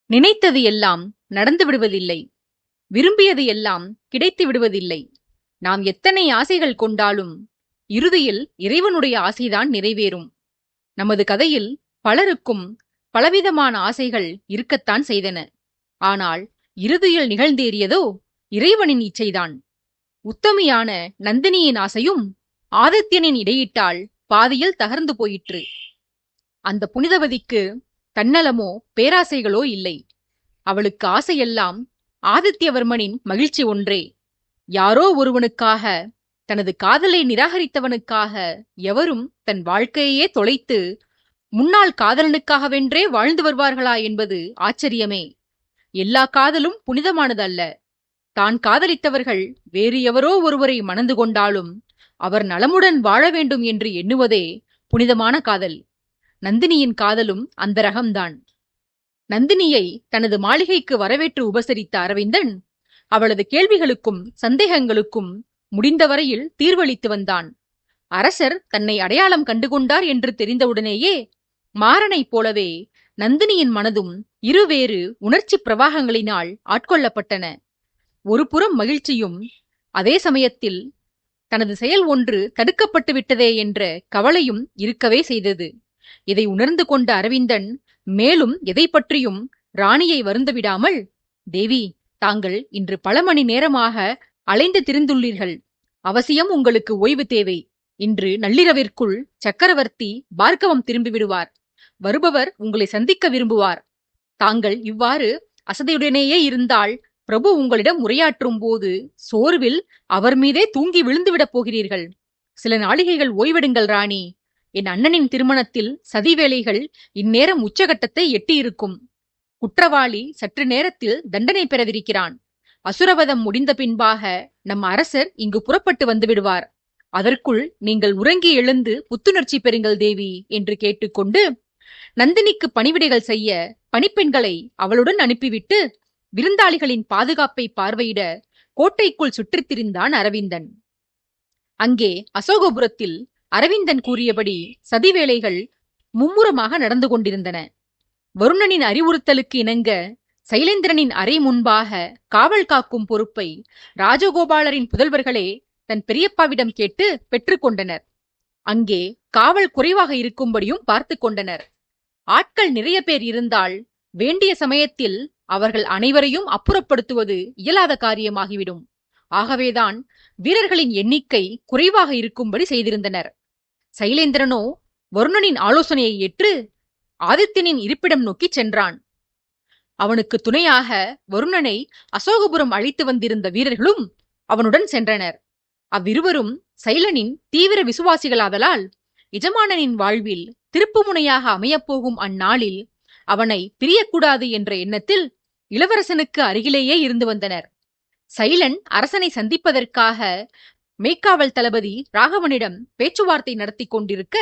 நினைத்தது எல்லாம் நடந்து விடுவதில்லை. விரும்பியது எல்லாம் கிடைத்து விடுவதில்லை. நாம் எத்தனை ஆசைகள் கொண்டாலும் இறுதியில் இறைவனுடைய ஆசைதான் நிறைவேறும். நமது கதையில் பலருக்கும் பலவிதமான ஆசைகள் இருக்கத்தான் செய்தன. ஆனால் இறுதியில் நிகழ்ந்தேறியதோ இறைவனின் இச்சைதான். உத்தமியான நந்தினியின் ஆசையும் ஆதித்யனின் இடையிட்டால் பாதியில் தகர்ந்து போயிற்று. அந்த புனிதவதிக்கு தன்னலமோ பேராசைகளோ இல்லை. அவளுக்கு ஆசையெல்லாம் ஆதித்யவர்மனின் மகிழ்ச்சி ஒன்றே. யாரோ ஒருவனுக்காக, தனது காதலை நிராகரித்தவனுக்காக எவரும் தன் வாழ்க்கையே தொலைத்து முன்னாள் காதலனுக்காகவென்றே வாழ்ந்து வருவார்களா என்பது ஆச்சரியமே. எல்லா காதலும் புனிதமானதல்ல. தான் காதலித்தவர்கள் வேறு எவரோ ஒருவரை மணந்து கொண்டாலும் அவர் நலமுடன் வாழ வேண்டும் என்று எண்ணுவதே புனிதமான காதல். நந்தினியின் காதலும் அந்த ரகம்தான். நந்தினியை தனது மாளிகைக்கு வரவேற்று உபசரித்த அரவிந்தன் அவளது கேள்விகளுக்கும் சந்தேகங்களுக்கும் முடிந்தவரையில் தீர்வளித்து வந்தான். அரசர் தன்னை அடையாளம் கண்டுகொண்டார் என்று தெரிந்தவுடனேயே மாறனைப் போலவே நந்தினியின் மனதும் இருவேறு உணர்ச்சி பிரவாகங்களினால் ஆட்கொள்ளப்பட்டன. ஒரு புறம் மகிழ்ச்சியும், அதே சமயத்தில் தனது செயல் ஒன்று தடுக்கப்பட்டு விட்டதே என்ற கவலையும் இருக்கவே செய்தது. இதை உணர்ந்து கொண்ட அரவிந்தன் மேலும் எதை பற்றியும் ராணியை வருந்தவிடாமல், தேவி, தாங்கள் இன்று பல மணி நேரமாக அலைந்து திரிந்துள்ளீர்கள். அவசியம் உங்களுக்கு ஓய்வு தேவை. இன்று நள்ளிரவிற்குள் சக்கரவர்த்தி பார்க்கவம் திரும்பிவிடுவார். வருபவர் உங்களை சந்திக்க விரும்புவார். தாங்கள் இவ்வாறு அசதியுடனேயே இருந்தால் பிரபு உங்களிடம் உரையாற்றும் போது சோர்வில் அவர் மீதே தூங்கி விழுந்துவிடப் போகிறீர்கள். சில நாளிகைகள் ஓய்வெடுங்கள் ராணி. என் அண்ணனின் திருமணத்தில் சதி வேலைகள் இந்நேரம் உச்சகட்டத்தை எட்டியிருக்கும். குற்றவாளி சற்று நேரத்தில் தண்டனை பெறவிருக்கிறான். அசுரவதம் முடிந்த பின்பாக நம் அரசர் இங்கு புறப்பட்டு வந்து விடுவார். அதற்குள் நீங்கள் உறங்கி எழுந்து புத்துணர்ச்சி பெறுங்கள் தேவி என்று கேட்டுக்கொண்டு நந்தினிக்கு பணிவிடைகள் செய்ய பணிப்பெண்களை அவளுடன் அனுப்பிவிட்டு விருந்தாளிகளின் பாதுகாப்பை பார்வையிட கோட்டைக்குள் சுற்றித் திரிந்தான் அரவிந்தன். அங்கே அசோகபுரத்தில் அரவிந்தன் கூறியபடி சதிவேலைகள் மும்முரமாக நடந்து கொண்டிருந்தன. வருணனின் அறிவுறுத்தலுக்கு இணங்க சைலேந்திரனின் அறை முன்பாக காவல் காக்கும் பொறுப்பை ராஜகோபாலரின் புதல்வர்களே தன் பெரியப்பாவிடம் கேட்டு பெற்றுக்கொண்டனர். அங்கே காவல் குறைவாக இருக்கும்படியும் பார்த்து கொண்டனர். ஆட்கள் நிறைய பேர் இருந்தால் வேண்டிய சமயத்தில் அவர்கள் அனைவரையும் அப்புறப்படுத்துவது இயலாத காரியமாகிவிடும். ஆகவேதான் வீரர்களின் எண்ணிக்கை குறைவாக இருக்கும்படி செய்திருந்தனர். சைலேந்திரனோ வருணனின் ஆலோசனையை ஏற்று ஆதித்யனின் இருப்பிடம் நோக்கி சென்றான். அவனுக்கு துணையாக வருணனை அசோகபுரம் அழைத்து வந்திருந்த வீரர்களும் அவனுடன் சென்றனர். அவ்விருவரும் சைலனின் தீவிர விசுவாசிகளாதலால் எஜமானனின் வாழ்வில் திருப்புமுனையாக அமையப்போகும் அந்நாளில் அவனை பிரியக்கூடாது என்ற எண்ணத்தில் இளவரசனுக்கு அருகிலேயே இருந்து வந்தனர். சைலன் அரசனை சந்திப்பதற்காக மெய்க்காவல் தளபதி ராகவனிடம் பேச்சுவார்த்தை நடத்தி கொண்டிருக்க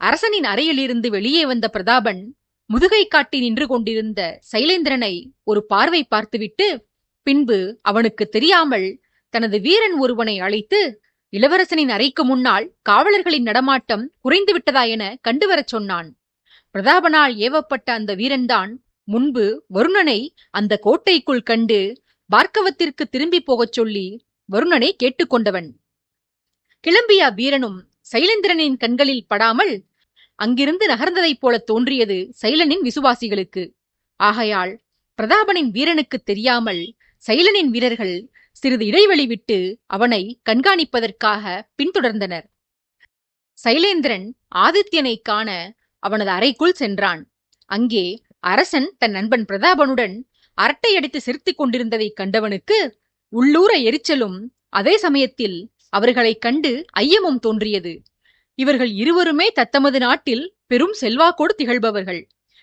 அரசனின் அறையிலிருந்து வெளியே வந்த பிரதாபன் முதுகை காட்டி நின்று கொண்டிருந்த சைலேந்திரனை ஒரு பார்வை பார்த்துவிட்டு பின்பு அவனுக்கு தெரியாமல் தனது வீரன் ஒருவனை அழைத்து இளவரசனின் அறைக்கு முன்னால் காவலர்களின் நடமாட்டம் குறைந்து விட்டதா என கண்டுவரச் சொன்னான். பிரதாபனால் ஏவப்பட்ட அந்த வீரன்தான் முன்பு வருணனை அந்த கோட்டைக்குள் கண்டு பார்க்கவத்திற்கு திரும்பி போகச் சொல்லி வருணனை கேட்டுக்கொண்டவன். கிளம்பிய வீரனும் சைலேந்திரனின் கண்களில் படாமல் அங்கிருந்து நகர்ந்ததைப் போல தோன்றியது சைலனின் விசுவாசிகளுக்கு. ஆகையால் பிரதாபனின் வீரனுக்கு தெரியாமல் சைலனின் வீரர்கள் சிறிது இடைவெளி விட்டு அவனை கண்காணிப்பதற்காக பின்தொடர்ந்தனர். சைலேந்திரன் ஆதித்யனை காண அவனது அறைக்குள் சென்றான். அங்கே அரசன் தன் நண்பன் பிரதாபனுடன் அரட்டையடித்து சிரித்துக் கொண்டிருந்ததைக் கண்டவனுக்கு உள்ளூர எரிச்சலும் அதே சமயத்தில் அவர்களைக் கண்டு ஐயமும் தோன்றியது. இவர்கள் இருவருமே தத்தமது நாட்டில் பெரும் செல்வாக்கோடு திகழ்பவர்கள்.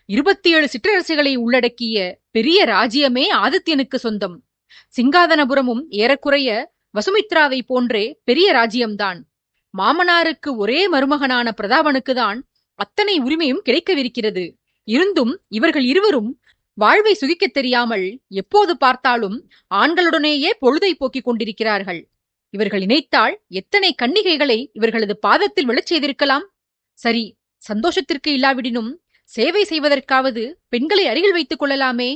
27 சிற்றரசுகளை உள்ளடக்கிய பெரிய ராஜ்யமே ஆதித்யனுக்கு சொந்தம். சிங்காதனபுரமும் ஏறக்குறைய வசுமித்ராவை போன்றே பெரிய ராஜ்யம்தான். மாமனாருக்கு ஒரே மருமகனான பிரதாபனுக்குதான் அத்தனை உரிமையும் கிடைக்கவிருக்கிறது. இருந்தும் இவர்கள் இருவரும் வாழ்வை சுகிக்கத் தெரியாமல் எப்போது பார்த்தாலும் ஆண்களுடனேயே பொழுதை போக்கிக் கொண்டிருக்கிறார்கள். இவர்கள் நினைத்தால் எத்தனை கன்னிகைகளை இவர்களது பாதத்தில் விழச் செய்திருக்கலாம். சரி, சந்தோஷத்திற்கு இல்லாவிடினும் சேவை செய்வதற்காவது பெண்களை அருகில் வைத்துக் கொள்ளலாமே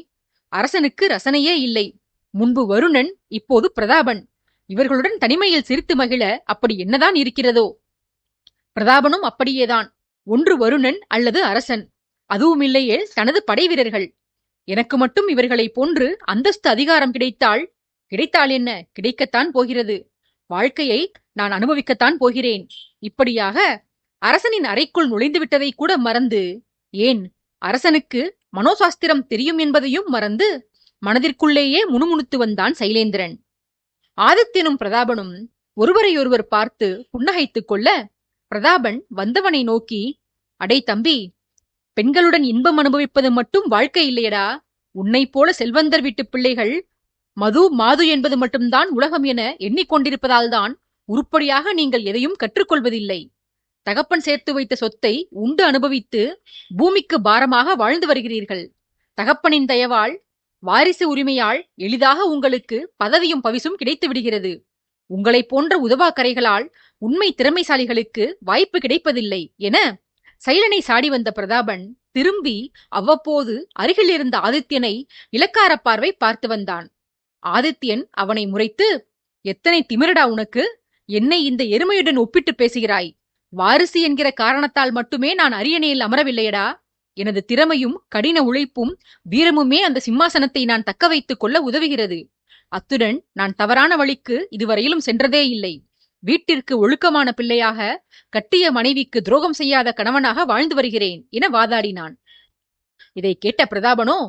அரசனுக்கு ரசனையே இல்லை. முன்பு வருணன், இப்போது பிரதாபன். இவர்களுடன் தனிமையில் சிரித்து மகிழ அப்படி என்னதான் இருக்கிறதோ? பிரதாபனும் அப்படியேதான். ஒன்று வருணன் அல்லது அரசன், அதுவும் இல்லையே தனது படை வீரர்கள். எனக்கு மட்டும் இவர்களைப் போன்று அந்தஸ்து அதிகாரம் கிடைத்தால் என்ன, கிடைக்கத்தான் போகிறது. வாழ்க்கையை நான் அனுபவிக்கத்தான் போகிறேன். இப்படியாக அரசனின் அறைக்குள் நுழைந்து விட்டதை கூட மறந்து, ஏன் அரசனுக்கு மனோசாஸ்திரம் தெரியும் என்பதையும் மறந்து மனதிற்குள்ளேயே முணுமுணுத்து வந்தான் சைலேந்திரன். ஆதித்யனும் பிரதாபனும் ஒருவரையொருவர் பார்த்து புன்னகைத்துக் கொள்ள, பிரதாபன் வந்தவனை நோக்கி, அடை தம்பி, பெண்களுடன் இன்பம் அனுபவிப்பது மட்டும் வாழ்க்கை இல்லையடா. உன்னை போல செல்வந்தர் வீட்டு பிள்ளைகள் மது மாது என்பது மட்டும்தான் உலகம் என எண்ணிக்கொண்டிருப்பதால்தான் உருப்படியாக நீங்கள் எதையும் கற்றுக்கொள்வதில்லை. தகப்பன் சேர்த்து வைத்த சொத்தை உண்டு அனுபவித்து பூமிக்கு பாரமாக வாழ்ந்து வருகிறீர்கள். தகப்பனின் தயவால், வாரிசு உரிமையால் எளிதாக உங்களுக்கு பதவியும் பவிசும் கிடைத்து விடுகிறது. உங்களைப் போன்ற உதவாக்கரைகளால் உண்மை திறமைசாலிகளுக்கு வாய்ப்பு கிடைப்பதில்லை என சைலனை சாடி வந்த பிரதாபன் திரும்பி அவ்வப்போது அருகில் இருந்த ஆதித்யனை இலக்கார பார்வை பார்த்து வந்தான். ஆதித்யன் அவனை முறைத்து, எத்தனை திமிரடா உனக்கு? என்னை இந்த எருமையுடன் ஒப்பிட்டு பேசுகிறாய்? வாரிசு என்கிற காரணத்தால் மட்டுமே நான் அரியணையில் அமரவில்லையடா. எனது திறமையும் கடின உழைப்பும் வீரமுமே அந்த சிம்மாசனத்தை நான் தக்க வைத்துக் கொள்ள உதவுகிறது. அத்துடன் நான் தவறான வழிக்கு இதுவரையிலும் சென்றதே இல்லை. வீட்டிற்கு ஒழுக்கமான பிள்ளையாக, கட்டிய மனைவிக்கு துரோகம் செய்யாத கணவனாக வாழ்ந்து வருகிறேன் என வாதாடினான். இதை கேட்ட பிரதாபனோ,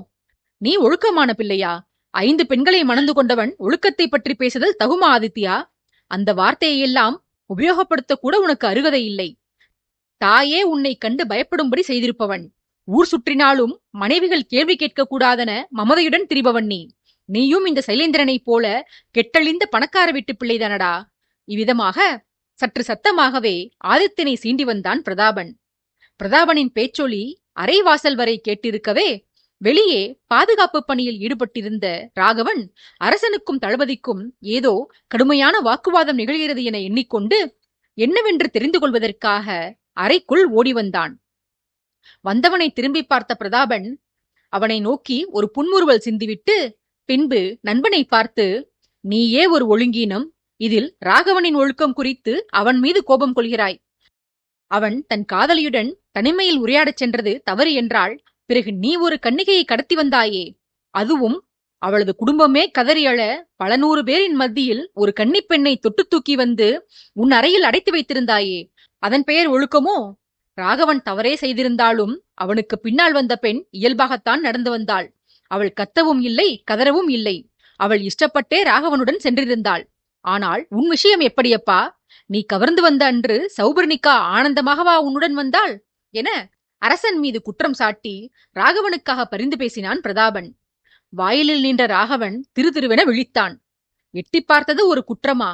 நீ ஒழுக்கமான பிள்ளையா? 5 பெண்களை மணந்து கொண்டவன் ஒழுக்கத்தை பற்றி பேசுதல் தகுமா ஆதித்யா? அந்த வார்த்தையெல்லாம் உபயோகப்படுத்த கூட உனக்கு அருகதை இல்லை. தாயே உன்னை கண்டு பயப்படும்படி செய்திருப்பவன். ஊர் சுற்றினாலும் மனைவிகள் கேள்வி கேட்கக்கூடாதென மமதையுடன் திரிபவன் நீ. நீயும் இந்த சைலேந்திரனைப் போல கெட்டழிந்த பணக்கார வீட்டு பிள்ளைதானடா. இவ்விதமாக சற்று சத்தமாகவே ஆதித்யனை சீண்டி வந்தான் பிரதாபன். பிரதாபனின் பேச்சொலி அரைவாசல் வரை கேட்டிருக்கவே வெளியே பாதுகாப்பு பணியில் ஈடுபட்டிருந்த ராகவன் அரசனுக்கும் தளபதிக்கும் ஏதோ கடுமையான வாக்குவாதம் நிகழ்கிறது என எண்ணிக்கொண்டு என்னவென்று தெரிந்து கொள்வதற்காக அறைக்குள் ஓடி வந்தான். வந்தவனை திரும்பி பார்த்த பிரதாபன் அவனை நோக்கி ஒரு புன்முறுவல் சிந்திவிட்டு பின்பு நண்பனை பார்த்து, நீயே ஒரு ஒழுங்கீனம். இதில் ராகவனின் ஒழுக்கம் குறித்து அவன் மீது கோபம் கொள்கிறாய். அவன் தன் காதலியுடன் தனிமையில் உரையாடச் சென்றது தவறு என்றால், பிறகு நீ ஒரு கன்னிகையை கடத்தி வந்தாயே, அதுவும் அவளது குடும்பமே கதறியழ பல 100 பேரின் மத்தியில் ஒரு கன்னிப் பெண்ணை தொட்டு தூக்கி வந்து உன் அறையில் அடைத்து வைத்திருந்தாயே, அதன் பெயர் ஒழுக்கமோ? ராகவன் தவறே செய்திருந்தாலும் அவனுக்கு பின்னால் வந்த பெண் இயல்பாகத்தான் நடந்து வந்தாள். அவள் கத்தவும் இல்லை, கதறவும் இல்லை. அவள் இஷ்டப்பட்டே ராகவனுடன் சென்றிருந்தாள். ஆனால் உன் விஷயம் எப்படியப்பா? நீ கவர்ந்து வந்த அன்று சௌபர்ணிகா ஆனந்தமாகவா உன்னுடன் வந்தாள் என அரசன் மீது குற்றம் சாட்டி ராகவனுக்காக பரிந்து பேசினான் பிரதாபன். வாயிலில் நின்ற ராகவன் திருதிருவென விழித்தான். எட்டி பார்த்தது ஒரு குற்றமா?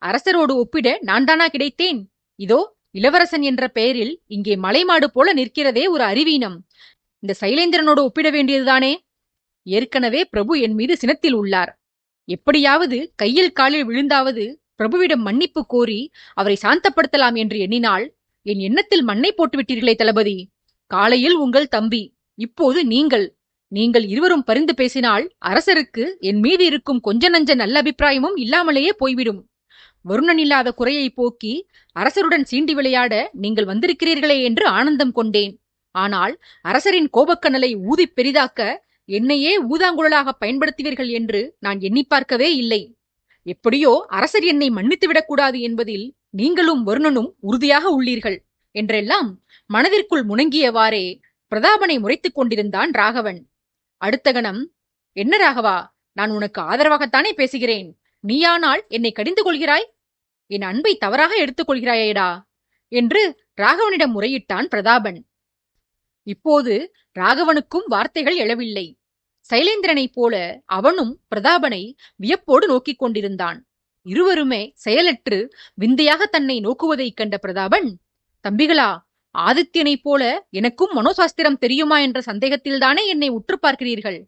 அரசரோடு ஒப்பிட நான் தானா கிடைத்தேன்? இதோ இளவரசன் என்ற பெயரில் இங்கே மலைமாடு போல நிற்கிறதே ஒரு அறிவீனம். இந்த சைலேந்திரனோடு ஒப்பிட வேண்டியதுதானே? ஏற்கனவே பிரபு என் மீது சினத்தில் உள்ளார். எப்படியாவது கையில் காலில் விழுந்தாவது பிரபுவிடம் மன்னிப்பு கோரி அவரை சாந்தப்படுத்தலாம் என்று எண்ணினால் என் எண்ணத்தில் மண்ணை போட்டு விட்டீர்களே தளபதி. காலையில் உங்கள் தம்பி, இப்போது நீங்கள் இருவரும் பரிந்து பேசினால் அரசருக்கு என் மீது இருக்கும் கொஞ்ச நஞ்ச நல்ல அபிப்பிராயமும் இல்லாமலேயே போய்விடும். வருணன் இல்லாத குறையை போக்கி அரசருடன் சீண்டி விளையாட நீங்கள் வந்திருக்கிறீர்களே என்று ஆனந்தம் கொண்டேன். ஆனால் அரசரின் கோபக்கனலை ஊதி பெரிதாக்க என்னையே ஊதாங்குழலாக பயன்படுத்துவீர்கள் என்று நான் எண்ணி பார்க்கவே இல்லை. எப்படியோ அரசர் என்னை மன்னித்துவிடக்கூடாது என்பதில் நீங்களும் வருணனும் உறுதியாக உள்ளீர்கள் என்றெல்லாம் மனதிற்குள் முணங்கியவாறே பிரதாபனை முறைத்துக் கொண்டிருந்தான் ராகவன். அடுத்த கணம், என்ன ராகவா, நான் உனக்கு ஆதரவாகத்தானே பேசுகிறேன். நீயானால் என்னை கடிந்து கொள்கிறாய். என் அன்பை தவறாக எடுத்துக் கொள்கிறாயேடா என்று ராகவனிடம் முறையிட்டான் பிரதாபன். இப்போது ராகவனுக்கும் வார்த்தைகள் எழவில்லை. சைலேந்திரனைப் போல அவனும் பிரதாபனை வியப்போடு நோக்கிக் கொண்டிருந்தான். இருவருமே செயலற்று விந்தையாக தன்னை நோக்குவதைக் கண்ட பிரதாபன், தம்பிகளா, ஆதித்யனைப் போல எனக்கும் மனோசாஸ்திரம் தெரியுமா என்ற சந்தேகத்தில்தானே என்னை உற்று பார்க்கிறீர்கள்.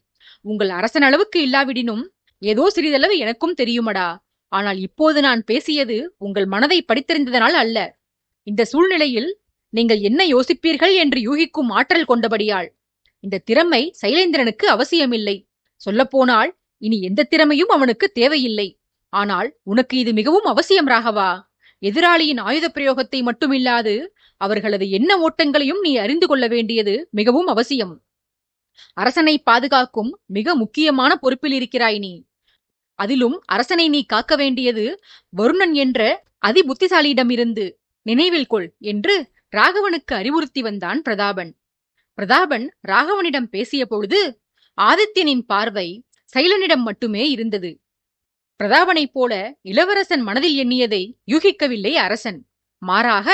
உங்கள் அரசன் அளவுக்கு இல்லாவிடினும் ஏதோ சிறிதளவு எனக்கும் தெரியுமடா. ஆனால் இப்போது நான் பேசியது உங்கள் மனதை படித்தறிந்ததனால் அல்ல. இந்த சூழ்நிலையில் நீங்கள் என்ன யோசிப்பீர்கள் என்று யூகிக்கும் ஆற்றல் கொண்டபடியால். இந்த திறமை சைலேந்திரனுக்கு அவசியமில்லை. சொல்லப்போனால் இனி எந்த திறமையும் அவனுக்கு தேவையில்லை. ஆனால் உனக்கு இது மிகவும் அவசியம் ராகவா. எதிராளியின் ஆயுத பிரயோகத்தை மட்டுமில்லாது அவர்களது எண்ண ஓட்டங்களையும் நீ அறிந்து கொள்ள வேண்டியது மிகவும் அவசியம். அரசனை பாதுகாக்கும் மிக முக்கியமான பொறுப்பில் இருக்கிறாய் நீ. அதிலும் அரசனை நீ காக்க வேண்டியது வருணன் என்ற அதி புத்திசாலியிடமிருந்து. நினைவில் கொள் என்று ராகவனுக்கு அறிவுறுத்தி வந்தான் பிரதாபன். பிரதாபன் ராகவனிடம் பேசிய பொழுது ஆதித்யனின் பார்வை சைலனிடம் மட்டுமே இருந்தது. பிரதாபனைப் போல இளவரசன் மனதில் எண்ணியதை யூகிக்கவில்லை அரசன். மாறாக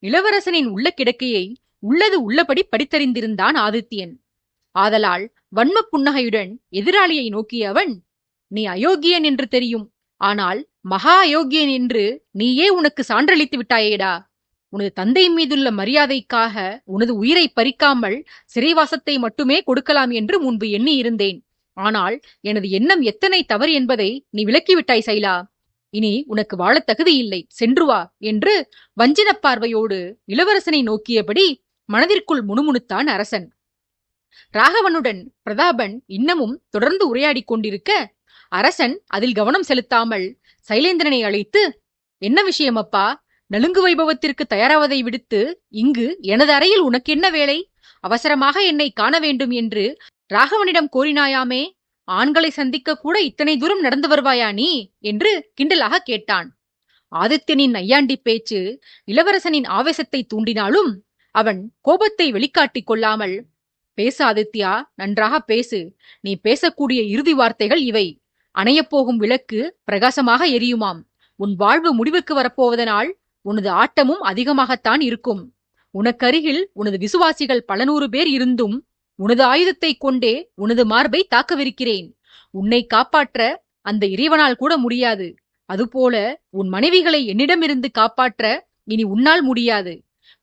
இளவரசனின் உள்ள கிடக்கையை உள்ளது உள்ளபடி படித்தறிந்திருந்தான் ஆதித்யன். ஆதலால் வன்ம புன்னகையுடன் எதிராளியை நோக்கிய அவன், நீ அயோக்கியன் என்று தெரியும், ஆனால் மகா அயோக்கியன் என்று நீயே உனக்கு சான்றளித்து விட்டாயேடா. உனது தந்தை மீதுள்ள மரியாதைக்காக உனது உயிரை பறிக்காமல் சிறைவாசத்தை மட்டுமே கொடுக்கலாம் என்று முன்பு எண்ணி இருந்தேன். ஆனால் எனது எண்ணம் எத்தனை தவறு என்பதை நீ விளக்கிவிட்டாய் சைலா. இனி உனக்கு வாழத் தகுதி இல்லை, சென்று வா என்று வஞ்சின பார்வையோடு இளவரசனை நோக்கியபடி மனதிற்குள் முணுமுணுத்தான் அரசன். ராகவனுடன் பிரதாபன் இன்னமும் தொடர்ந்து உரையாடிக் கொண்டிருக்க அரசன் அதில் கவனம் செலுத்தாமல் சைலேந்திரனை அழைத்து, என்ன விஷயம் அப்பா? நலுங்கு வைபவத்திற்கு தயாராவதை விடுத்து இங்கு எனது அறையில் உனக்கு என்ன வேலை? அவசரமாக என்னை காண வேண்டும் என்று ராகவனிடம் கோரினாயாமே. ஆண்களை சந்திக்க கூட இத்தனை தூரம் நடந்து வருவாயா நீ என்று கிண்டலாக கேட்டான். ஆதித்யனின் நையாண்டி பேச்சு இளவரசனின் ஆவேசத்தை தூண்டினாலும் அவன் கோபத்தை வெளிக்காட்டிக் கொள்ளாமல், பேசு ஆதித்யா, நன்றாக பேசு. நீ பேசக்கூடிய இறுதி வார்த்தைகள் இவை: அணையப்போகும் விளக்கு பிரகாசமாக எரியுமாம். உன் வாழ்வு முடிவுக்கு வரப்போவதனால் உனது ஆட்டமும் அதிகமாகத்தான் இருக்கும். உனக்கருகில் உனது விசுவாசிகள் பல நூறு பேர் இருந்தும் உனது ஆயுதத்தை கொண்டே உனது மார்பை தாக்கவிருக்கிறேன். உன்னை காப்பாற்ற அந்த இறைவனால் கூட முடியாது. அதுபோல உன் மனைவிகளை என்னிடமிருந்து காப்பாற்ற இனி உன்னால் முடியாது.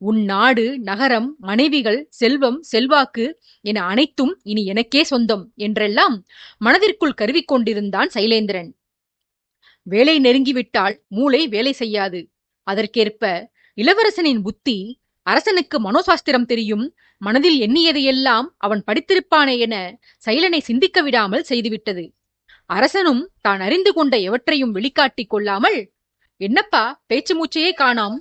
உன் நாடு, நகரம், மனைவிகள், செல்வம், செல்வாக்கு என அனைத்தும் இனி எனக்கே சொந்தம் என்றெல்லாம் மனதிற்குள் கருவிக்கொண்டிருந்தான் சைலேந்திரன். வேலை நெருங்கிவிட்டால் மூளை வேலை செய்யாது. அதற்கேற்ப இளவரசனின் புத்தி அரசனுக்கு மனோசாஸ்திரம் தெரியும், மனதில் எண்ணியதையெல்லாம் அவன் படித்திருப்பானே என சைலனை சிந்திக்க விடாமல் செய்துவிட்டது. அரசனும் தான் அறிந்து கொண்ட எவற்றையும் வெளிக்காட்டிக் கொள்ளாமல், என்னப்பா பேச்சு மூச்சையே காணாம்,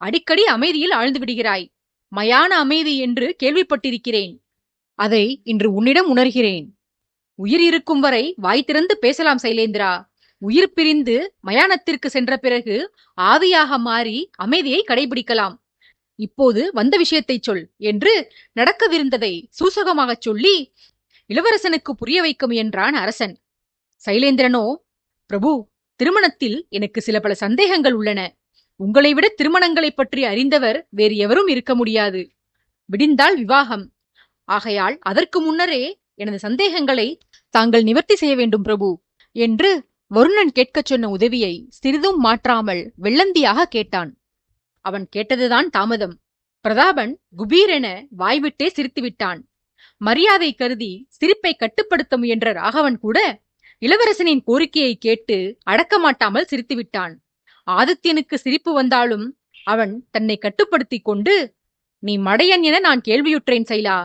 அடிக்கடி அமைதியில் ஆழ்ந்து விடுகிறாய். மயான அமைதி என்று கேள்விப்பட்டிருக்கிறேன். அதை இன்று உன்னிடம் உணர்கிறேன். உயிர் இருக்கும் வரை வாய் திறந்து பேசலாம் சைலேந்திரா. உயிர் பிரிந்து மயானத்திற்கு சென்ற பிறகு ஆவியாக மாறி அமைதியை கடைபிடிக்கலாம். இப்போது வந்த விஷயத்தை சொல் என்று நடக்கவிருந்ததை சூசகமாகச் சொல்லி இளவரசனுக்கு புரிய வைக்க முயன்றான் அரசன். சைலேந்திரனோ, பிரபு, திருமணத்தில் எனக்கு சில பல சந்தேகங்கள் உள்ளன. உங்களை விட திருமணங்களை பற்றி அறிந்தவர் வேறு எவரும் இருக்க முடியாது. விடிந்தால் விவாகம். ஆகையால் அதற்கு முன்னரே எனது சந்தேகங்களை தாங்கள் நிவர்த்தி செய்ய வேண்டும் பிரபு என்று வருணன் கேட்கச் சொன்ன உதவியை சிறிதும் மாற்றாமல் வெள்ளந்தியாக கேட்டான். அவன் கேட்டதுதான் தாமதம். பிரதாபன் குபீரென வாய்விட்டே சிரித்துவிட்டான். மரியாதை கருதி சிரிப்பை கட்டுப்படுத்த முயன்ற ராகவன் கூட இளவரசனின் கோரிக்கையை கேட்டு அடக்கமாட்டாமல் சிரித்துவிட்டான். ஆதித்யனுக்கு சிரிப்பு வந்தாலும் அவன் தன்னை கட்டுப்படுத்திக் கொண்டு, நீ மடையன் என நான் கேள்வியுற்றேன் சைலா.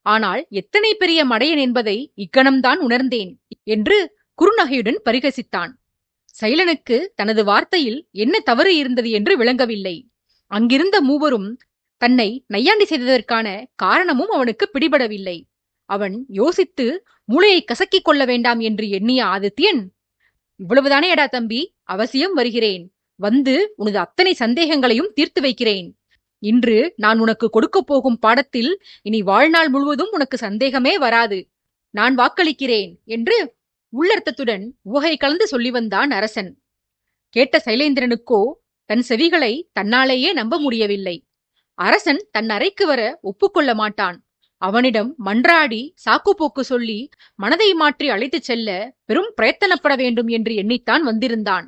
ஆனால் எத்தனை பெரிய மடையன் என்பதை இக்கணம்தான் உணர்ந்தேன் என்று குறுநகையுடன் பரிகசித்தான். சைலனுக்கு தனது வார்த்தையில் என்ன தவறு இருந்தது என்று விளங்கவில்லை. அங்கிருந்த மூவரும் தன்னை நையாண்டி செய்ததற்கான காரணமும் அவனுக்கு பிடிபடவில்லை. அவன் யோசித்து மூளையை கசக்கிக் கொள்ள வேண்டாம் என்று எண்ணிய ஆதித்யன், இவ்வளவுதானே எடா தம்பி, அவசியம் வருகிறேன். வந்து உனது அத்தனை சந்தேகங்களையும் தீர்த்து வைக்கிறேன். இன்று நான் உனக்கு கொடுக்கப் போகும் பாடத்தில் இனி வாழ்நாள் முழுவதும் உனக்கு சந்தேகமே வராது. நான் வாக்களிக்கிறேன் என்று உள்ளர்த்தத்துடன் உவகை கலந்து சொல்லி வந்தான் அரசன். கேட்ட சைலேந்திரனுக்கோ தன் செவிகளை தன்னாலேயே நம்ப முடியவில்லை. அரசன் தன் அறைக்கு வர ஒப்புக்கொள்ள மாட்டான். அவனிடம் மன்றாடி சாக்குப்போக்கு சொல்லி மனதை மாற்றி அழைத்துச் செல்ல பெரும் பிரயத்தனப்பட வேண்டும் என்று எண்ணித்தான் வந்திருந்தான்.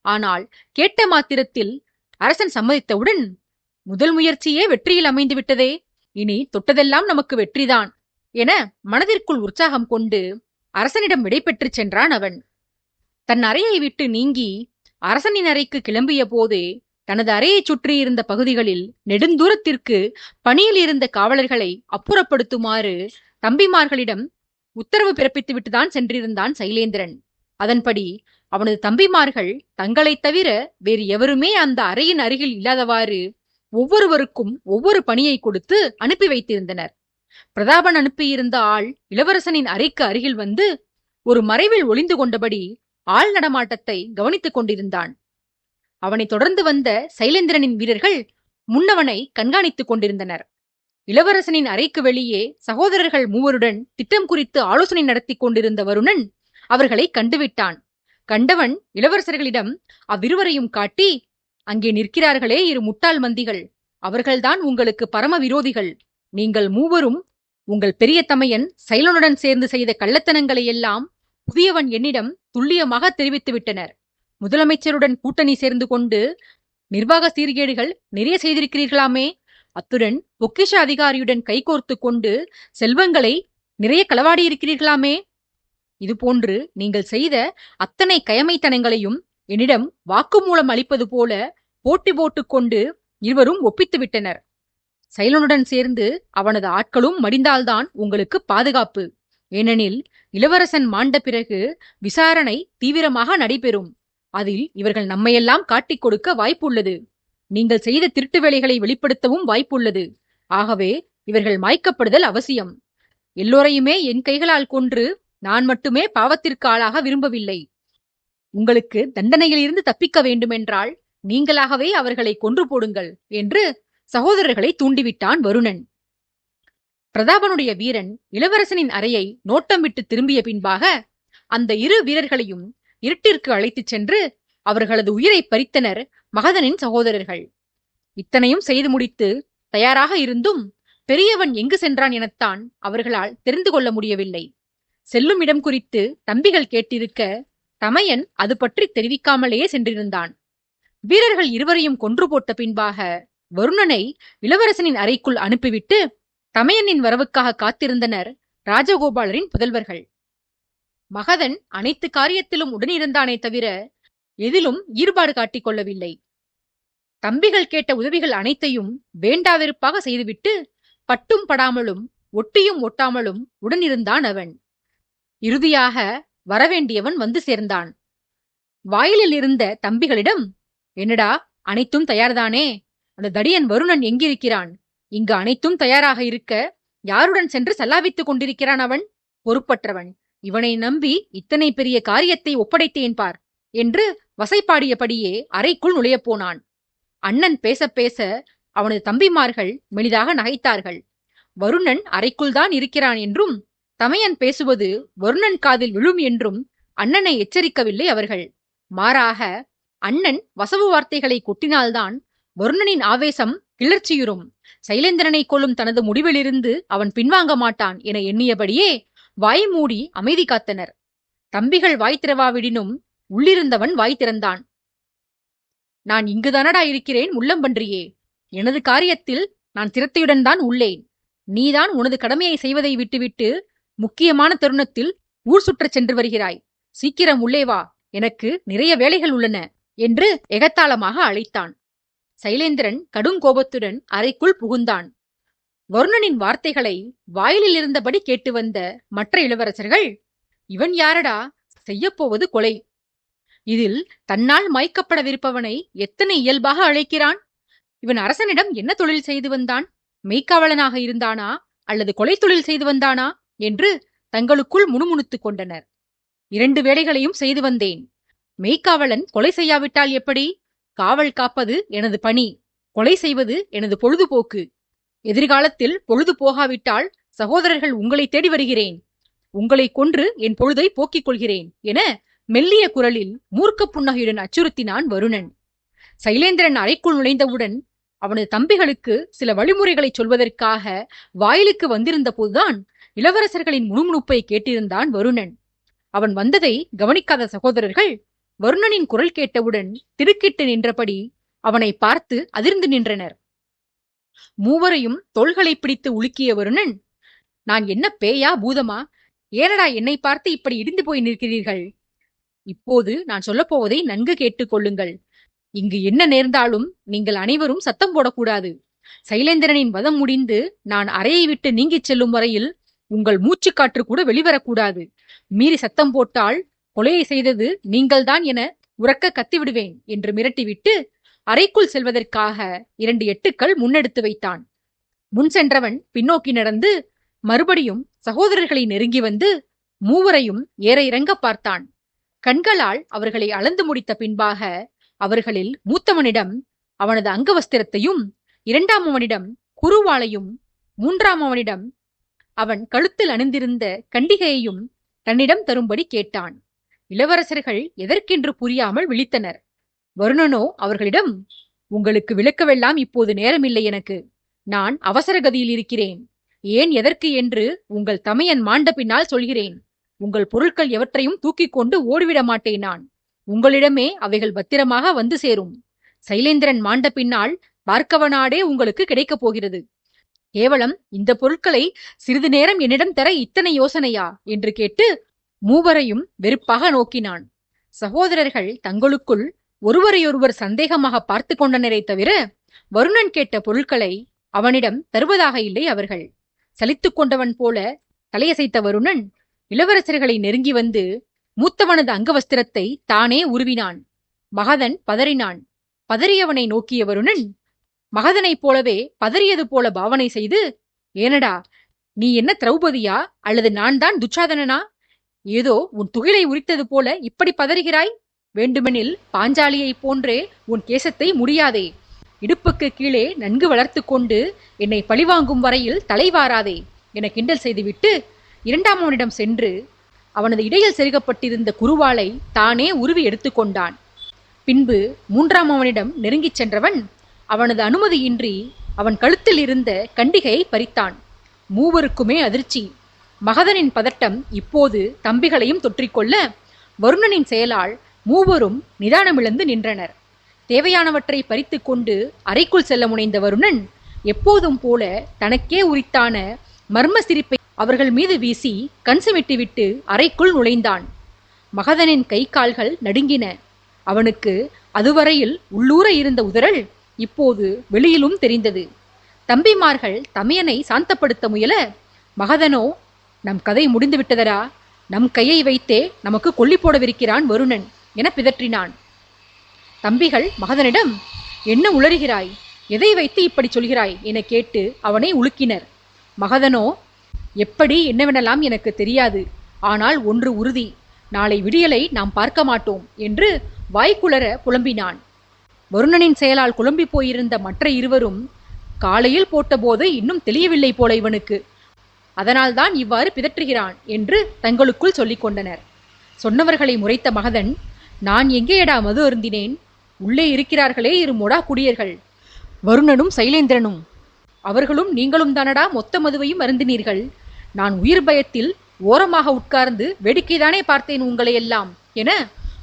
ஆனால் கேட்ட மாத்திரத்தில் அரசன் சம்மதித்தவுடன், முதல் முயற்சியே வெற்றியில் அமைந்து விட்டதே, இனி தொட்டதெல்லாம் நமக்கு வெற்றிதான் என மனதிற்குள் உற்சாகம் கொண்டு அரசனிடம் விடைபெற்றுச் சென்றான் அவன். தன் அறையை விட்டு நீங்கி அரசனின் அறைக்கு கிளம்பிய போதே தனது அறையைச் சுற்றியிருந்த பகுதிகளில் நெடுந்தூரத்திற்கு பணியில் இருந்த காவலர்களை அப்புறப்படுத்துமாறு தம்பிமார்களிடம் உத்தரவு பிறப்பித்துவிட்டுதான் சென்றிருந்தான் சைலேந்திரன். அதன்படி அவனது தம்பிமார்கள் தங்களைத் தவிர வேறு எவருமே அந்த அறையின் அருகில் இல்லாதவாறு ஒவ்வொருவருக்கும் ஒவ்வொரு பணியை கொடுத்து அனுப்பி வைத்திருந்தனர். பிரதாபன் அனுப்பியிருந்த ஆள் இளவரசனின் அறைக்கு அருகில் வந்து ஒரு மறைவில் ஒளிந்து கொண்டபடி ஆள் நடமாட்டத்தை கவனித்துக் கொண்டிருந்தான். அவனை தொடர்ந்து வந்த சைலேந்திரனின் வீரர்கள் முன்னவனை கண்காணித்துக் கொண்டிருந்தனர். இளவரசனின் அறைக்கு வெளியே சகோதரர்கள் மூவருடன் திட்டம் குறித்து ஆலோசனை நடத்தி கொண்டிருந்த வருணன் அவர்களை கண்டுவிட்டான். கண்டவன் இளவரசர்களிடம் அவ்விருவரையும் காட்டி, அங்கே நிற்கிறார்களே இரு முட்டாள் மந்திகள், அவர்கள்தான் உங்களுக்கு பரம விரோதிகள். நீங்கள் மூவரும் உங்கள் பெரிய தமையன் சைலனுடன் சேர்ந்து செய்த கள்ளத்தனங்களை எல்லாம் புதியவன் என்னிடம் துல்லியமாக தெரிவித்து விட்டனர். முதலமைச்சருடன் கூட்டணி சேர்ந்து கொண்டு நிர்வாக சீர்கேடுகள் நிறைய செய்திருக்கிறீர்களாமே. அத்துடன் பொக்கிஷ அதிகாரியுடன் கைகோர்த்து கொண்டு செல்வங்களை நிறைய களவாடியிருக்கிறீர்களாமே. இதுபோன்று நீங்கள் செய்த அத்தனை கயமைத்தனங்களையும் என்னிடம் வாக்குமூலம் அளிப்பது போல போட்டி போட்டுக்கொண்டு இருவரும் ஒப்பித்து விட்டனர். சைலனுடன் சேர்ந்து அவனது ஆட்களும் மடிந்தால்தான் உங்களுக்கு பாதுகாப்பு. ஏனெனில் இளவரசன் மாண்ட பிறகு விசாரணை தீவிரமாக நடைபெறும். அதில் இவர்கள் நம்மையெல்லாம் காட்டிக் கொடுக்க வாய்ப்புள்ளது. நீங்கள் செய்த திருட்டு வேலைகளை வெளிப்படுத்தவும் வாய்ப்புள்ளது. ஆகவே இவர்கள் மாய்க்கப்படுதல் அவசியம். எல்லோரையுமே என் கைகளால் கொன்று நான் மட்டுமே பாவத்திற்கு ஆளாக விரும்பவில்லை. உங்களுக்கு தண்டனையிலிருந்து தப்பிக்க வேண்டுமென்றால் நீங்களாகவே அவர்களை கொன்று போடுங்கள் என்று சகோதரர்களை தூண்டிவிட்டான் வருணன். பிரதாபனுடைய வீரன் இளவரசனின் அறையை நோட்டம் விட்டு திரும்பிய பின்பாக அந்த இரு வீரர்களையும் இருட்டிற்கு அழைத்துச் சென்று அவர்களது உயிரை பறித்தனர் மகதனின் சகோதரர்கள். இத்தனையும் செய்து முடித்து தயாராக இருந்தும் பெரியவன் எங்கு சென்றான் எனத்தான் அவர்களால் தெரிந்து கொள்ள முடியவில்லை. செல்லும் இடம் குறித்து தம்பிகள் கேட்டிருக்க தமையன் அது பற்றி தெரிவிக்காமலேயே சென்றிருந்தான். வீரர்கள் இருவரையும் கொன்று போட்ட பின்பாக வருணனை இளவரசனின் அறைக்குள் அனுப்பிவிட்டு தமையனின் வரவுக்காக காத்திருந்தனர் ராஜகோபாலரின் புதல்வர்கள். மகதன் அனைத்து காரியத்திலும் உடனிருந்தானே தவிர எதிலும் ஈடுபாடு காட்டிக் கொள்ளவில்லை. தம்பிகள் கேட்ட உதவிகள் அனைத்தையும் வேண்டாவெறுப்பாக செய்துவிட்டு பட்டும் படாமலும் ஒட்டியும் ஒட்டாமலும் உடனிருந்தான் அவன். இறுதியாக வரவேண்டியவன் வந்து சேர்ந்தான். வாயிலில் இருந்த தம்பிகளிடம், என்னடா அனைத்தும் தயார்தானே? அந்த தடியன் வருணன் எங்கிருக்கிறான்? இங்கு அனைத்தும் தயாராக இருக்க யாருடன் சென்று சல்லாவித்துக் கொண்டிருக்கிறான் அவன்? பொறுப்பற்றவன். இவனை நம்பி இத்தனை பெரிய காரியத்தை ஒப்படைத்தேன் பார் என்று வசைப்பாடியபடியே அறைக்குள் நுழையப் போனான். அண்ணன் பேச பேச அவனது தம்பிமார்கள் மெலிதாக நகைத்தார்கள். வருணன் அறைக்குள் தான் இருக்கிறான் என்றும் தமையன் பேசுவது வருணன் காதில் விழும் என்றும் அண்ணனை எச்சரிக்கவில்லை அவர்கள். மாறாக அண்ணன் வசவு வார்த்தைகளை கொட்டினால்தான் வருணனின் ஆவேசம் கிளர்ச்சியுறும், சைலேந்திரனை கொல்லும் தனது முடிவிலிருந்து அவன் பின்வாங்க மாட்டான் என எண்ணியபடியே வாய் மூடி அமைதி காத்தனர். தம்பிகள் வாய் திறவாவிடினும் உள்ளிருந்தவன் வாய் திறந்தான். நான் இங்குதானடா இருக்கிறேன் முள்ளம்பன்றியே. எனது காரியத்தில் நான் திறத்தையுடன் தான் உள்ளேன். நீதான் உனது கடமையை செய்வதை விட்டுவிட்டு முக்கியமான தருணத்தில் ஊர் சுற்றச் சென்று வருகிறாய். சீக்கிரம் உள்ளே வா, எனக்கு நிறைய வேலைகள் உள்ளன என்று எகத்தாளமாக அழைத்தான். சைலேந்திரன் கடும் கோபத்துடன் அறைக்குள் புகுந்தான். வருணனின் வார்த்தைகளை வாயிலில் இருந்தபடி கேட்டு வந்த மற்ற இளவரசர்கள், இவன் யாரடா, செய்யப்போவது கொலை. இதில் தன்னால் மாய்க்கப்படவிருப்பவனை எத்தனை இயல்பாக அழைக்கிறான். இவன் அரசனிடம் என்ன தொழில் செய்து வந்தான்? மெய்க்காவலனாக இருந்தானா அல்லது கொலை தொழில் செய்து வந்தானா என்று தங்களுக்குள் முணுமுணுத்துக் கொண்டனர். 2 வேலைகளையும் செய்து வந்தேன். மெய்க்காவலன் கொலை செய்யாவிட்டால் எப்படி? காவல் காப்பது எனது பணி, கொலை செய்வது எனது பொழுதுபோக்கு. எதிர்காலத்தில் பொழுது போகாவிட்டால் சகோதரர்கள் உங்களை தேடி வருகிறேன். உங்களை கொன்று என் பொழுதை போக்கிக் கொள்கிறேன் என மெல்லிய குரலில் மூர்க்க புன்னகையுடன் அச்சுறுத்தினான் வருணன். சைலேந்திரன் அறைக்குள் நுழைந்தவுடன் அவனது தம்பிகளுக்கு சில வழிமுறைகளை சொல்வதற்காக வாயிலுக்கு வந்திருந்த போதுதான் இளவரசர்களின் முணுமுணுப்பை கேட்டிருந்தான் வருணன். அவன் வந்ததை கவனிக்காத சகோதரர்கள் வருணனின் குரல் கேட்டவுடன் திடுக்கிட்டு நின்றபடி அவனை பார்த்து அதிர்ந்து நின்றனர். மூவரையும் தோள்களை பிடித்து உலுக்கிய வருணன், நான் என்ன பேயா பூதமா? ஏனடா என்னை பார்த்து இப்படி இடிந்து போய் நிற்கிறீர்கள்? இப்போது நான் சொல்லப்போவதை நன்கு கேட்டுக்கொள்ளுங்கள். இங்கு என்ன நேர்ந்தாலும் நீங்கள் அனைவரும் சத்தம் போடக்கூடாது. சைலேந்திரனின் வதம் முடிந்து நான் அறையை விட்டு நீங்கிச் செல்லும் வரையில் உங்கள் மூச்சுக்காற்று கூட வெளிவரக்கூடாது. மீறி சத்தம் போட்டால் கொலையை செய்தது நீங்கள்தான் என உரக்க கத்திவிடுவேன் என்று மிரட்டிவிட்டு அறைக்குள் செல்வதற்காக 2 எட்டுக்கள் முன்னெடுத்து வைத்தான். முன் சென்றவன் பின்னோக்கி நடந்து மறுபடியும் சகோதரர்களை நெருங்கி வந்து மூவரையும் ஏற இறங்க பார்த்தான். கண்களால் அவர்களை அளந்து முடித்த பின்பாக அவர்களில் மூத்தவனிடம் அவனது அங்கவஸ்திரத்தையும், 2ஆமவனிடம் குருவாளையும், 3ஆமவனிடம் அவன் கழுத்தில் அணிந்திருந்த கண்டிகையையும் தன்னிடம் தரும்படி கேட்டான். இளவரசர்கள் எதற்கென்று புரியாமல் விழித்தனர். வருணனோ அவர்களிடம், உங்களுக்கு விளக்கவெல்லாம் இப்போது நேரமில்லை. எனக்கு நான் அவசர கதியில் இருக்கிறேன். ஏன் எதற்கு என்று உங்கள் தமையன் மாண்ட பின்னால் சொல்கிறேன். உங்கள் பொருட்கள் எவற்றையும் தூக்கிக் கொண்டு ஓடிவிட மாட்டேன். நான் உங்களிடமே அவைகள் பத்திரமாக வந்து சேரும். சைலேந்திரன் மாண்ட பின்னால் பார்க்கவ நாடே உங்களுக்கு கிடைக்கப் போகிறது. கேவலம் இந்த பொருட்களை சிறிது நேரம் என்னிடம் தர இத்தனை யோசனையா என்று கேட்டு மூவரையும் வெறுப்பாக நோக்கினான். சகோதரர்கள் தங்களுக்குள் ஒருவரையொருவர் சந்தேகமாக பார்த்து கொண்டனரே தவிர வருணன் கேட்ட பொருட்களை அவனிடம் தருவதாக இல்லை. அவர்கள் சலித்துக் கொண்டவன் போல தலையசைத்த வருணன் இளவரசர்களை நெருங்கி வந்து மூத்தவனது அங்கவஸ்திரத்தை தானே உருவினான். மகதன் பதறினான். பதறியவனை நோக்கிய வருணன் மகதனைப் போலவே பதறியது போல பாவனை செய்து, ஏனடா, நீ என்ன திரௌபதியா அல்லது நான் தான் துச்சாதனனா? ஏதோ உன் துகிலை உரித்தது போல இப்படி பதறுகிறாய். வேண்டுமெனில் பாஞ்சாலியைப் போன்றே உன் கேசத்தை முடியாதே. இடுப்புக்கு கீழே நன்கு வளர்த்து கொண்டு என்னை பழிவாங்கும் வரையில் தலைவாராதே என கிண்டல் செய்துவிட்டு 2ஆமவனிடம் சென்று அவனது இடையில் செருகப்பட்டிருந்த குருவாளை தானே உருவி எடுத்துக்கொண்டான். பின்பு 3ஆமவனிடம் நெருங்கிச் சென்றவன் அவனது அனுமதியின்றி அவன் கழுத்தில் இருந்த கண்டிகையை பறித்தான். மூவருக்குமே அதிர்ச்சி. மகதனின் பதட்டம் இப்போது தம்பிகளையும் தொற்றிக்கொள்ள வருணனின் செயலால் மூவரும் நிதானமிழந்து நின்றனர். தேவையானவற்றை பறித்து கொண்டு அறைக்குள் செல்ல முனைந்த வருணன் எப்போதும் போல தனக்கே உரித்தான மர்ம சிரிப்பை அவர்கள் மீது வீசி கண் சிமிட்டிவிட்டு அறைக்குள் நுழைந்தான். மகதனின் கை கால்கள் நடுங்கின. அவனுக்கு அதுவரையில் உள்ளூர இருந்த உதறல் இப்போது வெளியிலும் தெரிந்தது. தம்பிமார்கள் தமையனை சாந்தப்படுத்த முயல மகதனோ, நம் கதை முடிந்து விட்டதரா, நம் கையை வைத்தே நமக்கு கொல்லி போடவிருக்கிறான் வருணன் என பிதற்றினான். தம்பிகள் மகதனிடம், என்ன உளறுகிறாய், எதை வைத்து இப்படி சொல்கிறாய் என கேட்டு அவனை உலுக்கினர். மகதனோ, எப்படி என்னவெனலாம் எனக்கு தெரியாது. ஆனால் ஒன்று உறுதி, நாளை விடியலை நாம் பார்க்க மாட்டோம் என்று வாய்க்குளர புலம்பினான். வருணனின் செயலால் குழம்பி போயிருந்த மற்ற இருவரும், காலையில் போட்டபோது இன்னும் தெளியவில்லை போல இவனுக்கு, அதனால்தான் இவ்வாறு பிதற்றுகிறான் என்று தங்களுக்குள் சொல்லிக் கொண்டனர். சொன்னவர்களை முறைத்த மகதன், நான் எங்கேயடா மது அருந்தினேன்? உள்ளே இருக்கிறார்களே 2 மொடா குடியர்கள், வருணனும் சைலேந்திரனும். அவர்களும் நீங்களும் தானடா மொத்த மதுவையும் அருந்தினீர்கள். நான் உயிர் பயத்தில் ஓரமாக உட்கார்ந்து வேடிக்கைதானே பார்த்தேன் உங்களையெல்லாம் என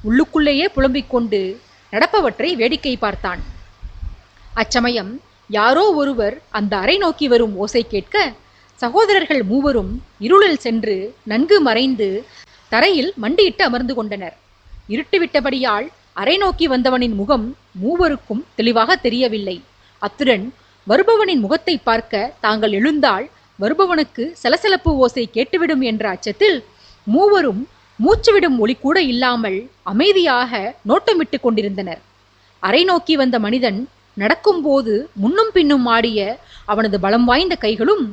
உள்ளுக்குள்ளேயே புலம்பிக் கொண்டு நடப்பவற்றை வேடிக்கை பார்த்தான். அச்சமயம் யாரோ ஒருவர் அந்த அறை நோக்கி வரும் ஓசை கேட்க சகோதரர்கள் மூவரும் இருளில் சென்று நன்கு மறைந்து தரையில் மண்டியிட்டு அமர்ந்து கொண்டனர். இருட்டுவிட்டபடியால் அறை நோக்கி வந்தவனின் முகம் மூவருக்கும் தெளிவாக தெரியவில்லை. அத்துடன் வருபவனின் முகத்தை பார்க்க தாங்கள் எழுந்தால் வருபவனுக்கு சலசலப்பு ஓசை கேட்டுவிடும் என்ற அச்சத்தில் மூவரும் மூச்சுவிடும் ஒளி கூட இல்லாமல் அமைதியாக நோட்டமிட்டு கொண்டிருந்தனர். அறை நோக்கி வந்த மனிதன் நடக்கும்போது முன்னும் பின்னும் ஆடிய அவனது பலம் வாய்ந்த கைகளும்,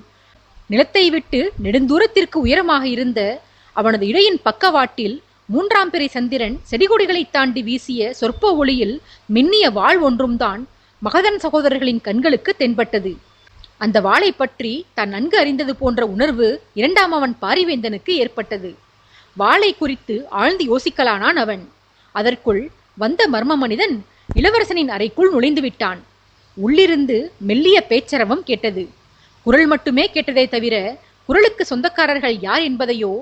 நிலத்தை விட்டு நெடுந்தூரத்திற்கு உயரமாக இருந்த அவனது இடையின் பக்கவாட்டில் 3ஆம் பிறை சந்திரன் செடிகொடிகளை தாண்டி வீசிய சொற்ப ஒளியில் மின்னிய வாள் ஒன்றும் தான் மகதன் சகோதரர்களின் கண்களுக்கு தென்பட்டது. அந்த வாளை பற்றி தான் நன்கு அறிந்தது போன்ற உணர்வு 2ஆமவன் பாரிவேந்தனுக்கு ஏற்பட்டது. வாளை குறித்து ஆழ்ந்து யோசிக்கலானான் அவன். அதற்குள் வந்த மர்ம மனிதன் இளவரசனின் அறைக்குள் நுழைந்து விட்டான். உள்ளிருந்து மெல்லிய பேச்சரவம் கேட்டது. குரல் மட்டுமே கேட்டதே தவிர குரலுக்கு சொந்தக்காரர்கள் யார் என்பதையோ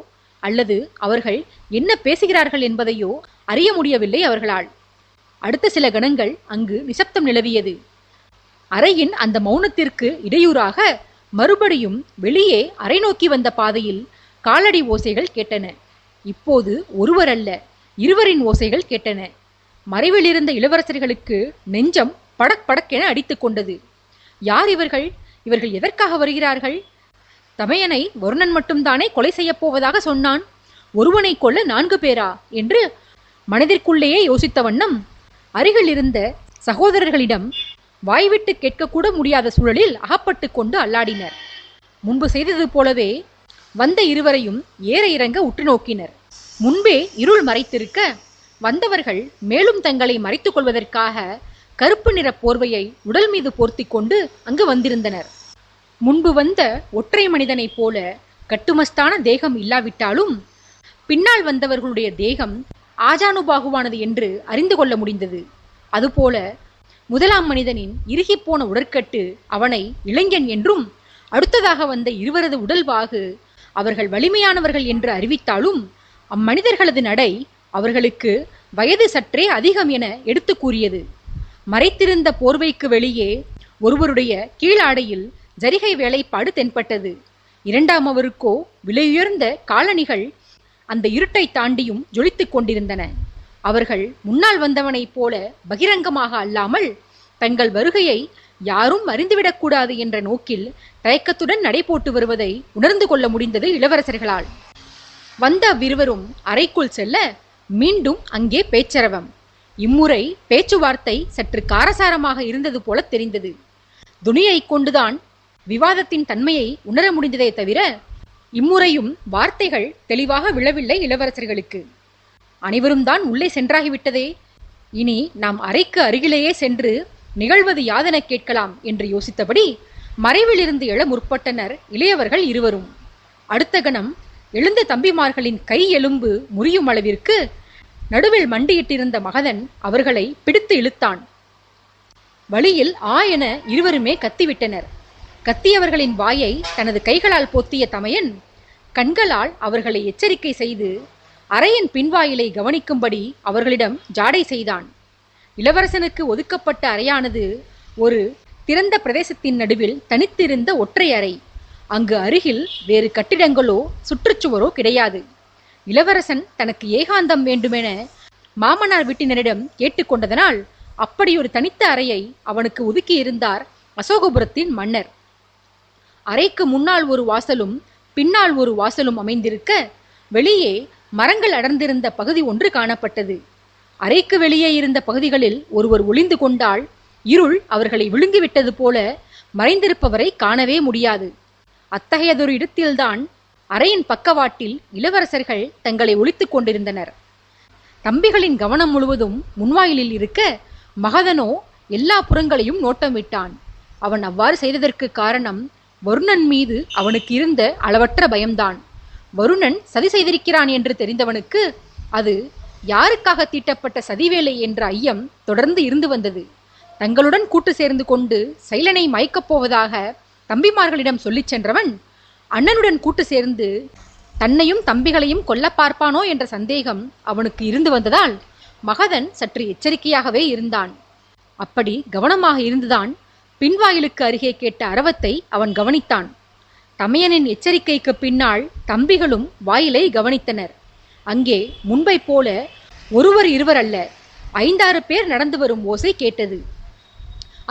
அல்லது அவர்கள் என்ன பேசுகிறார்கள் என்பதையோ அறிய முடியவில்லை அவர்களால். அடுத்த சில கணங்கள் அங்கு நிசப்தம் நிலவியது. அறையின் அந்த மௌனத்திற்கு இடையூறாக மறுபடியும் வெளியே அறை நோக்கி வந்த பாதையில் காலடி ஓசைகள் கேட்டன. இப்போது ஒருவர் அல்ல, 2 ஓசைகள் கேட்டன. மறைவில் இருந்த இளவரசர்களுக்கு நெஞ்சம் படக் படக்கென அடித்துக் கொண்டது. யார் இவர்கள்? இவர்கள் எதற்காக வருகிறார்கள்? தமையனை வருணன் மட்டும்தானே கொலை செய்யப் போவதாக சொன்னான். ஒருவனை கொல்ல 4 பேரா என்று மனதிற்குள்ளேயே யோசித்த வண்ணம் அருகில் இருந்த சகோதரர்களிடம் வாய்விட்டு கேட்கக்கூட முடியாத சூழலில் அகப்பட்டு கொண்டு அல்லாடினர். முன்பு செய்தது போலவே வந்த இருவரையும் ஏற இறங்க உற்று நோக்கினர். முன்பே இருள் மறைத்திருக்க வந்தவர்கள் மேலும் தங்களை மறைத்துக் கொள்வதற்காக கருப்பு நிற போர்வையை உடல் மீது போர்த்தி கொண்டு அங்கு வந்திருந்தனர். முன்பு வந்த ஒற்றை மனிதனைப் போல கட்டுமஸ்தான தேகம் இல்லாவிட்டாலும் பின்னால் வந்தவர்களுடைய தேகம் ஆஜானுபாகுவானது என்று அறிந்து கொள்ள முடிந்தது. அதுபோல முதலாம் மனிதனின் இறுகிப்போன உடற்கட்டு அவனை இளைஞன் என்றும், அடுத்ததாக வந்த இருவரது உடல்வாகு அவர்கள் வலிமையானவர்கள் என்று அறிவித்தாலும் அம்மனிதர்களது நடை அவர்களுக்கு வயது சற்றே அதிகம் என எடுத்து கூறியது. மறைத்திருந்த போர்வைக்கு வெளியே ஒருவருடைய கீழாடையில் ஜரிகை வேலைப்பாடு தென்பட்டது. இரண்டாம் அவருக்கோ விலையுயர்ந்த காலணிகள் அந்த இருட்டை தாண்டியும் ஜொலித்துக் கொண்டிருந்தன. அவர்கள் முன்னால் வந்தவனைப் போல பகிரங்கமாக அல்லாமல் தங்கள் வருகையை யாரும் அறிந்துவிடக்கூடாது என்ற நோக்கில் தயக்கத்துடன் நடைபோட்டு வருவதை உணர்ந்து கொள்ள முடிந்தது இளவரசர்களால். வந்த அவ்விருவரும் அறைக்குள் செல்ல மீண்டும் அங்கே பேச்சரவம். இம்முறை பேச்சுவார்த்தை சற்று காரசாரமாக இருந்தது போல தெரிந்தது. துணியை கொண்டுதான் விவாதத்தின் தன்மையை உணர முடிந்ததே தவிர இம்முறையும் வார்த்தைகள் தெளிவாக விழவில்லை இளவரசர்களுக்கு. அனைவரும் தான் உள்ளே சென்றாகிவிட்டதே, இனி நாம் அறைக்கு அருகிலேயே சென்று நிகழ்வது யாதென கேட்கலாம் என்று யோசித்தபடி மறைவிலிருந்து எழ முற்பட்டனர் இளையவர்கள் இருவரும். அடுத்த கணம் எழுந்த தம்பிமார்களின் கை எலும்பு முறியும் அளவிற்கு நடுவில் மண்டியிட்டிருந்த மகதன் அவர்களை பிடித்து இழுத்தான். வழியில் ஆ என இருவருமே கத்திவிட்டனர். கத்தியவர்களின் வாயை தனது கைகளால் பொத்திய தமையன் கண்களால் அவர்களை எச்சரிக்கை செய்து அறையின் பின்வாயிலை கவனிக்கும்படி அவர்களிடம் ஜாடை செய்தான். இளவரசனுக்கு ஒதுக்கப்பட்ட அறையானது ஒரு திறந்த பிரதேசத்தின் நடுவில் தனித்திருந்த ஒற்றை அறை. அங்கு அருகில் வேறு கட்டிடங்களோ சுற்றுச்சுவரோ கிடையாது. இளவரசன் தனக்கு ஏகாந்தம் வேண்டுமென மாமனார் வீட்டினரிடம் கேட்டுக்கொண்டதனால் அப்படியொரு தனித்த அறையை அவனுக்கு ஒதுக்கியிருந்தார் அசோகபுரத்தின் மன்னர். அறைக்கு முன்னால் ஒரு வாசலும் பின்னால் ஒரு வாசலும் அமைந்திருக்க வெளியே மரங்கள் அடர்ந்திருந்த பகுதி ஒன்று காணப்பட்டது. அறைக்கு வெளியே இருந்த பகுதிகளில் ஒருவர் ஒளிந்து கொண்டால் இருள் அவர்களை விழுங்கிவிட்டது போல மறைந்திருப்பவரை காணவே முடியாது. அத்தகையதொரு இடத்தில்தான் அறையின் பக்கவாட்டில் இளவரசர்கள் தங்களை ஒளித்துக் கொண்டிருந்தனர். தம்பிகளின் கவனம் முழுவதும் முன்வாயிலில் இருக்க மகதனோ எல்லா புறங்களையும் நோட்டம் விட்டான். அவன் அவ்வாறு செய்ததற்கு காரணம் வருணன் மீது அவனுக்கு இருந்த அளவற்ற பயம்தான். வருணன் சதி செய்திருக்கிறான் என்று தெரிந்தவனுக்கு அது யாருக்காக தீட்டப்பட்ட சதிவேலை என்ற ஐயம் தொடர்ந்து இருந்து வந்தது. தங்களுடன் கூட்டு சேர்ந்து கொண்டு சைலனை மயக்கப் போவதாக தம்பிமார்களிடம் சொல்லிச் சென்றவன் அண்ணனுடன் கூட்டு சேர்ந்து தன்னையும் தம்பிகளையும் கொல்ல பார்ப்பானோ என்ற சந்தேகம் அவனுக்கு இருந்து வந்ததால் மகதன் சற்று எச்சரிக்கையாகவே இருந்தான். அப்படி கவனமாக இருந்துதான் பின்வாயிலுக்கு அருகே கேட்ட அரவத்தை அவன் கவனித்தான். தமையனின் எச்சரிக்கைக்கு பின்னால் தம்பிகளும் வாயிலை கவனித்தனர். அங்கே முன்பை போல ஒருவர் இருவர் அல்ல, 5-6 பேர் நடந்து வரும் ஓசை கேட்டது.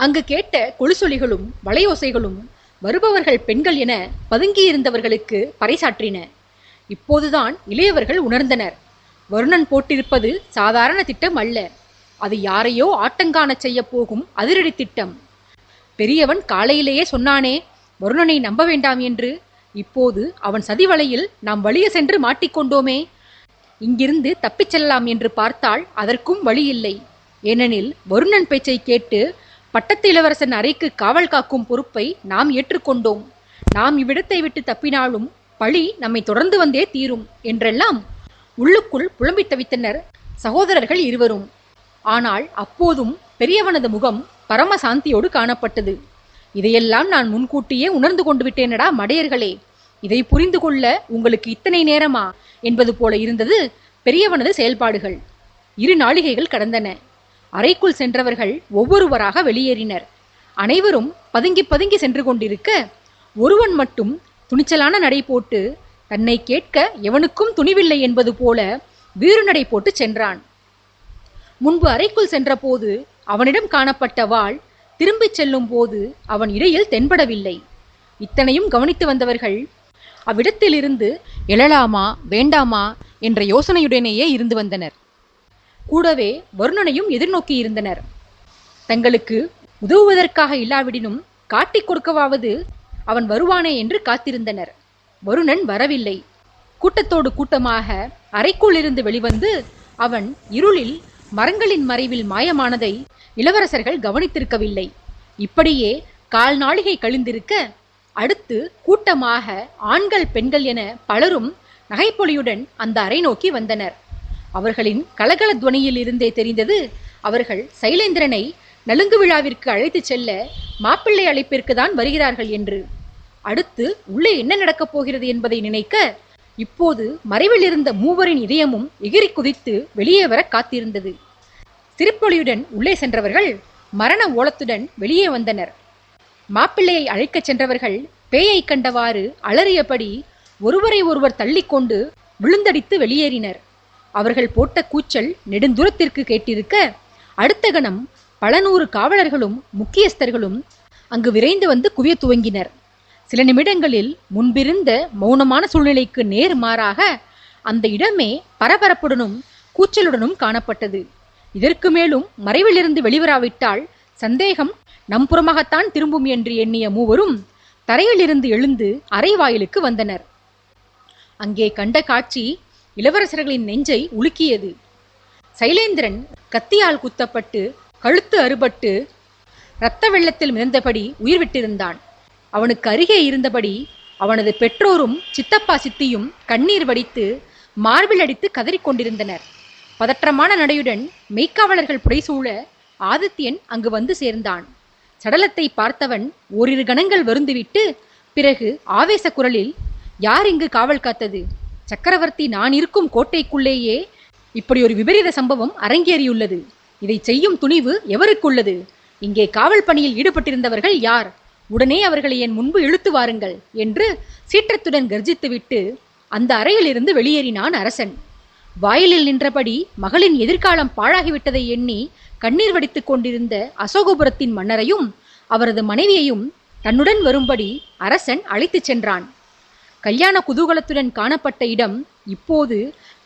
அங்கு கேட்ட கொலுசொலிகளும் வளையோசைகளும் வருபவர்கள் பெண்கள் என பதுங்கியிருந்தவர்களுக்கு பறைசாற்றின. இப்போதுதான் இளையவர்கள் உணர்ந்தனர், வருணன் போட்டிருப்பது சாதாரண திட்டம் அல்ல, அது யாரையோ ஆட்டங்காண செய்ய போகும் அதிரடி திட்டம். பெரியவன் காலையிலேயே சொன்னானே வருணனை நம்ப வேண்டாம் என்று, இப்போது அவன் சதிவலையில் நாம் வழிய சென்று மாட்டிக்கொண்டோமே, இங்கிருந்து தப்பிச் செல்லலாம் என்று பார்த்தால் அதற்கும் வழி இல்லை. ஏனெனில் வருணன் பேச்சை கேட்டு பட்டத்து இளவரசன் அறைக்கு காவல் காக்கும் பொறுப்பை நாம் ஏற்றுக்கொண்டோம். நாம் இவ்விடத்தை விட்டு தப்பினாலும் பழி நம்மை தொடர்ந்து வந்தே தீரும் என்றெல்லாம் உள்ளுக்குள் புலம்பித் தவித்தனர் சகோதரர்கள் இருவரும். ஆனால் அப்போதும் பெரியவனது முகம் பரமசாந்தியோடு காணப்பட்டது. இதையெல்லாம் நான் முன்கூட்டியே உணர்ந்து கொண்டு விட்டேனடா மடையர்களே, இதை புரிந்து கொள்ள உங்களுக்கு இத்தனை நேரமா என்பது போல இருந்தது பெரியவனது செயல்பாடுகள். 2 நாழிகைகள் கடந்தன. அறைக்குள் சென்றவர்கள் ஒவ்வொருவராக வெளியேறினர். அனைவரும் பதுங்கி பதுங்கி சென்று கொண்டிருக்க ஒருவன் மட்டும் துணிச்சலான நடை போட்டு தன்னை கேட்க எவனுக்கும் துணிவில்லை என்பது போல வீறு நடை போட்டு சென்றான். முன்பு அறைக்குள் சென்றபோது அவனிடம் காணப்பட்ட வாள் திரும்பிச் செல்லும் போது அவன் இடையில் தென்படவில்லை. இத்தனையும் கவனித்து வந்தவர்கள் அவ்விடத்திலிருந்து எழலாமா வேண்டாமா என்ற யோசனையுடனேயே இருந்து வந்தனர். கூடவே வருணனையும் எதிர்நோக்கி இருந்தனர். தங்களுக்கு உதவுவதற்காக இல்லாவிடினும் காட்டிக் கொடுக்கவாவது அவன் வருவானே என்று காத்திருந்தனர். வருணன் வரவில்லை. கூட்டத்தோடு கூட்டமாக அறைக்குள் இருந்து வெளிவந்து அவன் இருளில் மரங்களின் மறைவில் மாயமானதை இளவரசர்கள் கவனித்திருக்கவில்லை. இப்படியே கால் நாழிகை கழிந்திருக்க அடுத்து கூட்டமாக ஆண்கள் பெண்கள் என பலரும் நகைப்பொலியுடன் அந்த அறை நோக்கி வந்தனர். அவர்களின் கலகல துவனியில் இருந்தே தெரிந்தது அவர்கள் சைலேந்திரனை நலுங்கு விழாவிற்கு அழைத்துச் செல்ல மாப்பிள்ளை அழைப்பிற்கு தான் வருகிறார்கள் என்று. அடுத்து உள்ளே என்ன நடக்கப் போகிறது என்பதை நினைக்க இப்போது மறைவில் இருந்த மூவரின் இதயமும் எகிரி குதித்து வெளியே வர காத்திருந்தது. சிரிப்பொலியுடன் உள்ளே சென்றவர்கள் மரண ஓலத்துடன் வெளியே வந்தனர். மாப்பிள்ளையை அழைக்கச் சென்றவர்கள் பேயை கண்டவாறு அலறியபடி ஒருவரை ஒருவர் தள்ளிக்கொண்டு விழுந்தடித்து வெளியேறினர். அவர்கள் போட்ட கூச்சல் நெடுந்தூரத்திற்கு கேட்டிருக்க அடுத்த கணம் பல நூறு காவலர்களும் முக்கியஸ்தர்களும் அங்கு விரைந்து வந்து குவிய துவங்கினர். சில நிமிடங்களில் முன்பிருந்த மௌனமான சூழ்நிலைக்கு நேர்மாறாக அந்த இடமே பரபரப்புடனும் கூச்சலுடனும் காணப்பட்டது. இதற்கு மேலும் மறைவிலிருந்து வெளிவராவிட்டால் சந்தேகம் நம் புறமாகத்தான் திரும்பும் என்று எண்ணிய மூவரும் தரையிலிருந்து எழுந்து அறை வாயிலுக்கு வந்தனர். அங்கே கண்ட காட்சி இளவரசர்களின் நெஞ்சை உலுக்கியது. சைலேந்திரன் கத்தியால் குத்தப்பட்டு கழுத்து அறுபட்டு இரத்த வெள்ளத்தில் மிதந்தபடி உயிர் விட்டிருந்தான். அவனுக்கு அருகே இருந்தபடி அவனது பெற்றோரும் சித்தப்பா சித்தியும் கண்ணீர் வடித்து மார்பில் அடித்து கதறிக்கொண்டிருந்தனர். பதற்றமான நடையுடன் மெய்க்காவலர்கள் புடைசூழ ஆதித்யன் அங்கு வந்து சேர்ந்தான். சடலத்தை பார்த்தவன் ஓரிரு கணங்கள் வருந்துவிட்டு பிறகு ஆவேச குரலில், யார் இங்கு காவல் காத்தது? சக்கரவர்த்தி நான் இருக்கும் கோட்டைக்குள்ளேயே இப்படி ஒரு விபரீத சம்பவம் அரங்கேறியுள்ளது. இதை செய்யும் துணிவு எவருக்குள்ளது? இங்கே காவல் பணியில் ஈடுபட்டிருந்தவர்கள் யார்? உடனே அவர்களை என் முன்பு இழுத்து வாருங்கள் என்று சீற்றத்துடன் கர்ஜித்துவிட்டு அந்த அறையிலிருந்து வெளியேறினான் அரசன். வாயிலில் நின்றபடி மகளின் எதிர்காலம் பாழாகிவிட்டதை எண்ணி கண்ணீர் வடித்துக் கொண்டிருந்த அசோகபுரத்தின் மன்னரையும் அவரது மனைவியையும் தன்னுடன் வரும்படி அரசன் அழைத்துச் சென்றான். கல்யாண குதூகலத்துடன் காணப்பட்ட இடம் இப்போது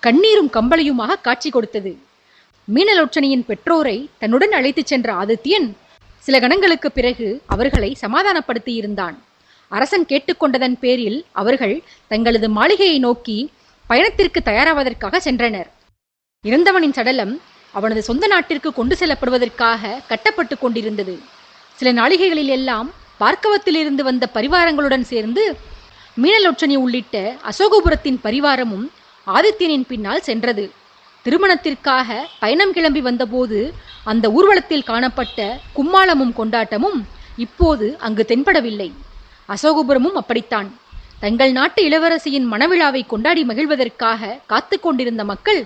கண்ணீரும் கம்பளையுமாக காட்சி கொடுத்தது. மீனலோச்சனையின் பெற்றோரை தன்னுடன் அழைத்துச் சென்ற ஆதித்யன் சில கணங்களுக்கு பிறகு அவர்களை சமாதானப்படுத்தி இருந்தான். அரசன் கேட்டுக்கொண்டதன் பேரில் அவர்கள் தங்களது மாளிகையை நோக்கி பயணத்திற்கு தயாராவதற்காக சென்றனர். இறந்தவனின் சடலம் அவனது சொந்த நாட்டிற்கு கொண்டு செல்லப்படுவதற்காக கட்டப்பட்டு கொண்டிருந்தது. சில நாளிகைகளில் எல்லாம் பார்க்கவத்திலிருந்து வந்த பரிவாரங்களுடன் சேர்ந்து மீனலோச்சனி உள்ளிட்ட அசோகபுரத்தின் பரிவாரமும் ஆதித்யனின் பின்னால் சென்றது. திருமணத்திற்காக பயணம் கிளம்பி வந்தபோது அந்த ஊர்வலத்தில் காணப்பட்ட கும்மாளமும் கொண்டாட்டமும் இப்போது அங்கு தென்படவில்லை. அசோகபுரமும் அப்படித்தான். தங்கள் நாட்டு இளவரசியின் மணவிழாவை கொண்டாடி மகிழ்வதற்காக காத்து கொண்டிருந்த மக்கள்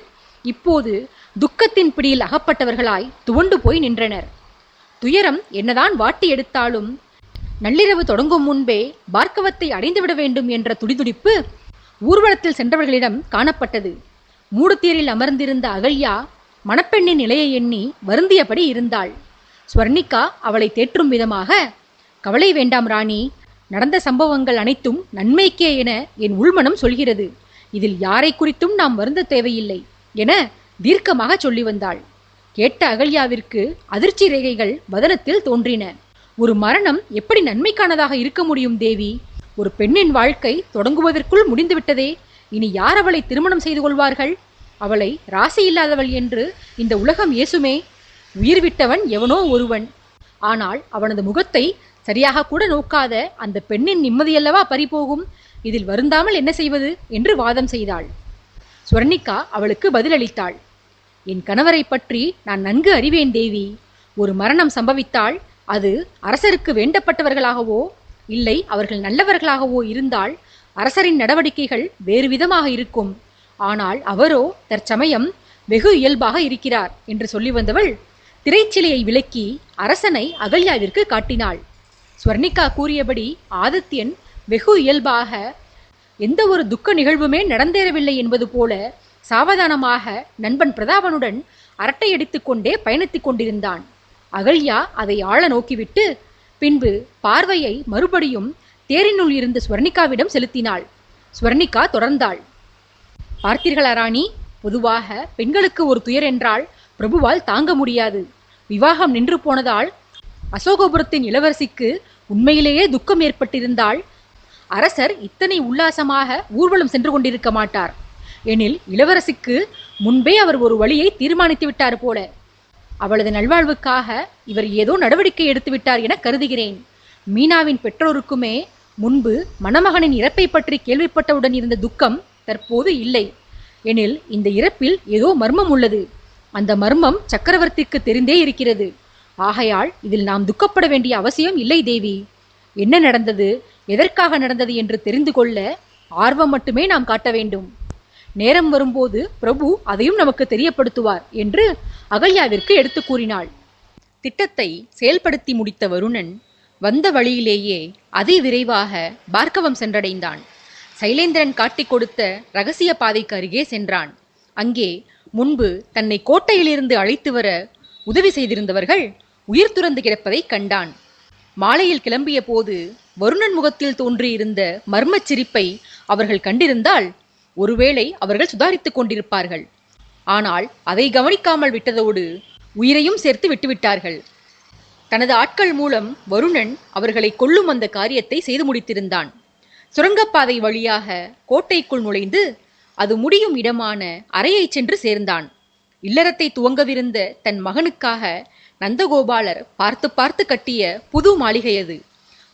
இப்போது துக்கத்தின் பிடியில் அகப்பட்டவர்களாய் துவண்டு போய் நின்றனர். துயரம் என்னதான் வாட்டி எடுத்தாலும் நள்ளிரவு தொடங்கும் முன்பே பார்க்கவத்தை அடைந்துவிட வேண்டும் என்ற துடிதுடிப்பு ஊர்வலத்தில் சென்றவர்களிடம் காணப்பட்டது. மூடுதீரில் அமர்ந்திருந்த அகல்யா மணப்பெண்ணின் நிலையை எண்ணி வருந்தியபடி இருந்தாள். ஸ்வர்ணிகா அவளை தேற்றும் விதமாக, கவலை வேண்டாம் ராணி, நடந்த சம்பவங்கள் அனைத்தும் நன்மைக்கே என என் உள்மனம் சொல்கிறது. இதில் யாரை குறித்தும் நாம் வருந்த தேவையில்லை என தீர்க்கமாக சொல்லி வந்தாள். கேட்ட அகல்யாவிற்கு அதிர்ச்சி ரேகைகள் வதனத்தில் தோன்றின. ஒரு மரணம் எப்படி நன்மைக்கானதாக இருக்க முடியும் தேவி? ஒரு பெண்ணின் வாழ்க்கை தொடங்குவதற்குள் முடிந்துவிட்டதே. இனி யார் அவளை திருமணம் செய்து கொள்வார்கள்? அவளை ராசி இல்லாதவள் என்று இந்த உலகம் ஏசுமே. உயிர் விட்டவன் எவனோ ஒருவன். ஆனால் அவனது முகத்தை சரியாக கூட நோக்காத அந்த பெண்ணின் நிம்மதியல்லவா பறிபோகும். இதில் வருந்தாமல் என்ன செய்வது என்று வாதம் செய்தாள். ஸ்வர்ணிகா அவளுக்கு பதிலளித்தாள். என் கணவரை பற்றி நான் நன்கு அறிவேன் தேவி. ஒரு மரணம் சம்பவித்தால் அது அரசருக்கு வேண்டப்பட்டவர்களாகவோ இல்லை அவர்கள் நல்லவர்களாகவோ இருந்தால் அரசரின் நடவடிக்கைகள் வேறு விதமாக இருக்கும். ஆனால் அவரோ தற்சமயம் வெகு இயல்பாக இருக்கிறார் என்று சொல்லி வந்தவள் திரைச்சிலையை விலக்கி அரசனை அகல்யாவிற்கு காட்டினாள். ஸ்வர்ணிகா கூறியபடி ஆதித்யன் வெகு இயல்பாக எந்த ஒரு துக்க நிகழ்வுமே நடந்தேறவில்லை என்பது போல சாவதானமாக நண்பன் பிரதாபனுடன் அரட்டையடித்துக் கொண்டே பயணித்துக் கொண்டிருந்தான். அகல்யா அதை ஆழ நோக்கிவிட்டு பின்பு பார்வையை மறுபடியும் தேரினுள் இருந்த ஸ்வர்ணிகாவிடம் செலுத்தினாள். ஸ்வர்ணிகா தொடர்ந்தாள். பார்த்தீர்களா ராணி, பொதுவாக பெண்களுக்கு ஒரு துயர் என்றால் பிரபுவால் தாங்க முடியாது. விவாகம் நின்று போனதால் அசோகபுரத்தின் இளவரசிக்கு உண்மையிலேயே துக்கம் ஏற்பட்டிருந்தால் அரசர் இத்தனை உல்லாசமாக ஊர்வலம் சென்று கொண்டிருக்க மாட்டார். எனில் இளவரசிக்கு முன்பே அவர் ஒரு வழியை தீர்மானித்து விட்டார் போல. அவளது நல்வாழ்வுக்காக இவர் ஏதோ நடவடிக்கை எடுத்து விட்டார் என கருதுகிறேன். மீனாவின் பெற்றோருக்குமே முன்பு மணமகனின் இறப்பை பற்றி கேள்விப்பட்டவுடன் இருந்த துக்கம் தற்போது இல்லை. எனில் இந்த இறப்பில் ஏதோ மர்மம் உள்ளது. அந்த மர்மம் சக்கரவர்த்திக்கு தெரிந்தே இருக்கிறது. ஆகையால் இதில் நாம் துக்கப்பட வேண்டிய அவசியம் இல்லை தேவி. என்ன நடந்தது, எதற்காக நடந்தது என்று தெரிந்து கொள்ள ஆர்வம் மட்டுமே நாம் காட்ட வேண்டும். நேரம் வரும்போது பிரபு அதையும் நமக்கு தெரியப்படுத்துவார் என்று அகல்யாவிற்கு எடுத்து கூறினாள். திட்டத்தை செயல்படுத்தி முடித்த வருணன் வந்த வழியிலேயே அதிவிரைவாக பார்க்கவம் சென்றடைந்தான். சைலேந்திரன் காட்டிக் கொடுத்த ரகசிய பாதைக்கு அருகே சென்றான். அங்கே முன்பு தன்னை கோட்டையிலிருந்து அழைத்து வர உதவி செய்திருந்தவர்கள் உயிர் துறந்து கிடப்பதை கண்டான். மாலையில் கிளம்பிய போது வருணன் முகத்தில் தோன்றியிருந்த மர்மச் சிரிப்பை அவர்கள் கண்டிருந்தால் ஒருவேளை அவர்கள் சுதாரித்துக் கொண்டிருப்பார்கள். ஆனால் அதை கவனிக்காமல் விட்டதோடு உயிரையும் சேர்த்து விட்டுவிட்டார்கள். தனது ஆட்கள் மூலம் வருணன் அவர்களை கொல்லும் அந்த காரியத்தை செய்து முடித்திருந்தான். சுரங்கப்பாதை வழியாக கோட்டைக்குள் நுழைந்து அது முடியும் இடமான அறையை சென்று சேர்ந்தான். இல்லறத்தை துவங்கவிருந்த தன் மகனுக்காக நந்தகோபாலர் பார்த்து பார்த்து கட்டிய புது மாளிகை அது.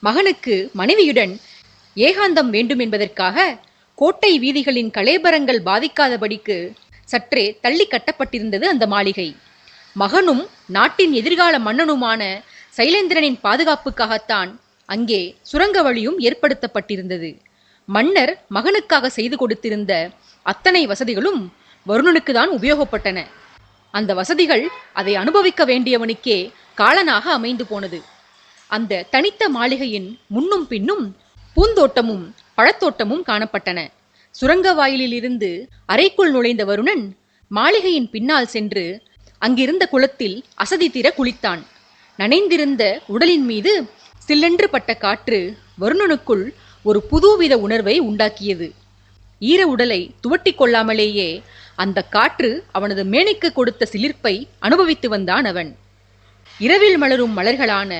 மகனுக்கு மனைவியுடன் ஏகாந்தம் வேண்டும் என்பதற்காக கோட்டை வீதிகளின் கலேபரங்கள் பாதிக்காதபடிக்கு சற்றே தள்ளி கட்டப்பட்டிருந்தது அந்த மாளிகை. மகனும் நாட்டின் எதிர்கால மன்னனுமான சைலேந்திரனின் பாதுகாப்புக்காகத்தான் அங்கே சுரங்க வழியும் ஏற்படுத்தப்பட்டிருந்தது. மன்னர் மகனுக்காக செய்து கொடுத்திருந்த அத்தனை வசதிகளும் வருணனுக்கு தான் உபயோகப்பட்டன. அந்த வசதிகள் அதை அனுபவிக்க வேண்டியவனுக்கே காலனாக அமைந்து போனது. அந்த தனித்த மாளிகையின் முன்னும் பின்னும் பூந்தோட்டமும் பழத்தோட்டமும் காணப்பட்டன. சுரங்க வாயிலில் இருந்து அறைக்குள் நுழைந்த வருணன் மாளிகையின் பின்னால் சென்று அங்கிருந்த குளத்தில் அசதி தீர குளித்தான். நனைந்திருந்த உடலின் மீது சில்லென்று பட்ட காற்று வருணனுக்குள் ஒரு புதுவித உணர்வை உண்டாக்கியது. ஈர உடலை துவட்டி கொள்ளாமலேயே அந்த காற்று அவனது மேனிக்கு கொடுத்த சிலிர்ப்பை அனுபவித்து வந்தான் அவன். இரவில் மலரும் மலர்களான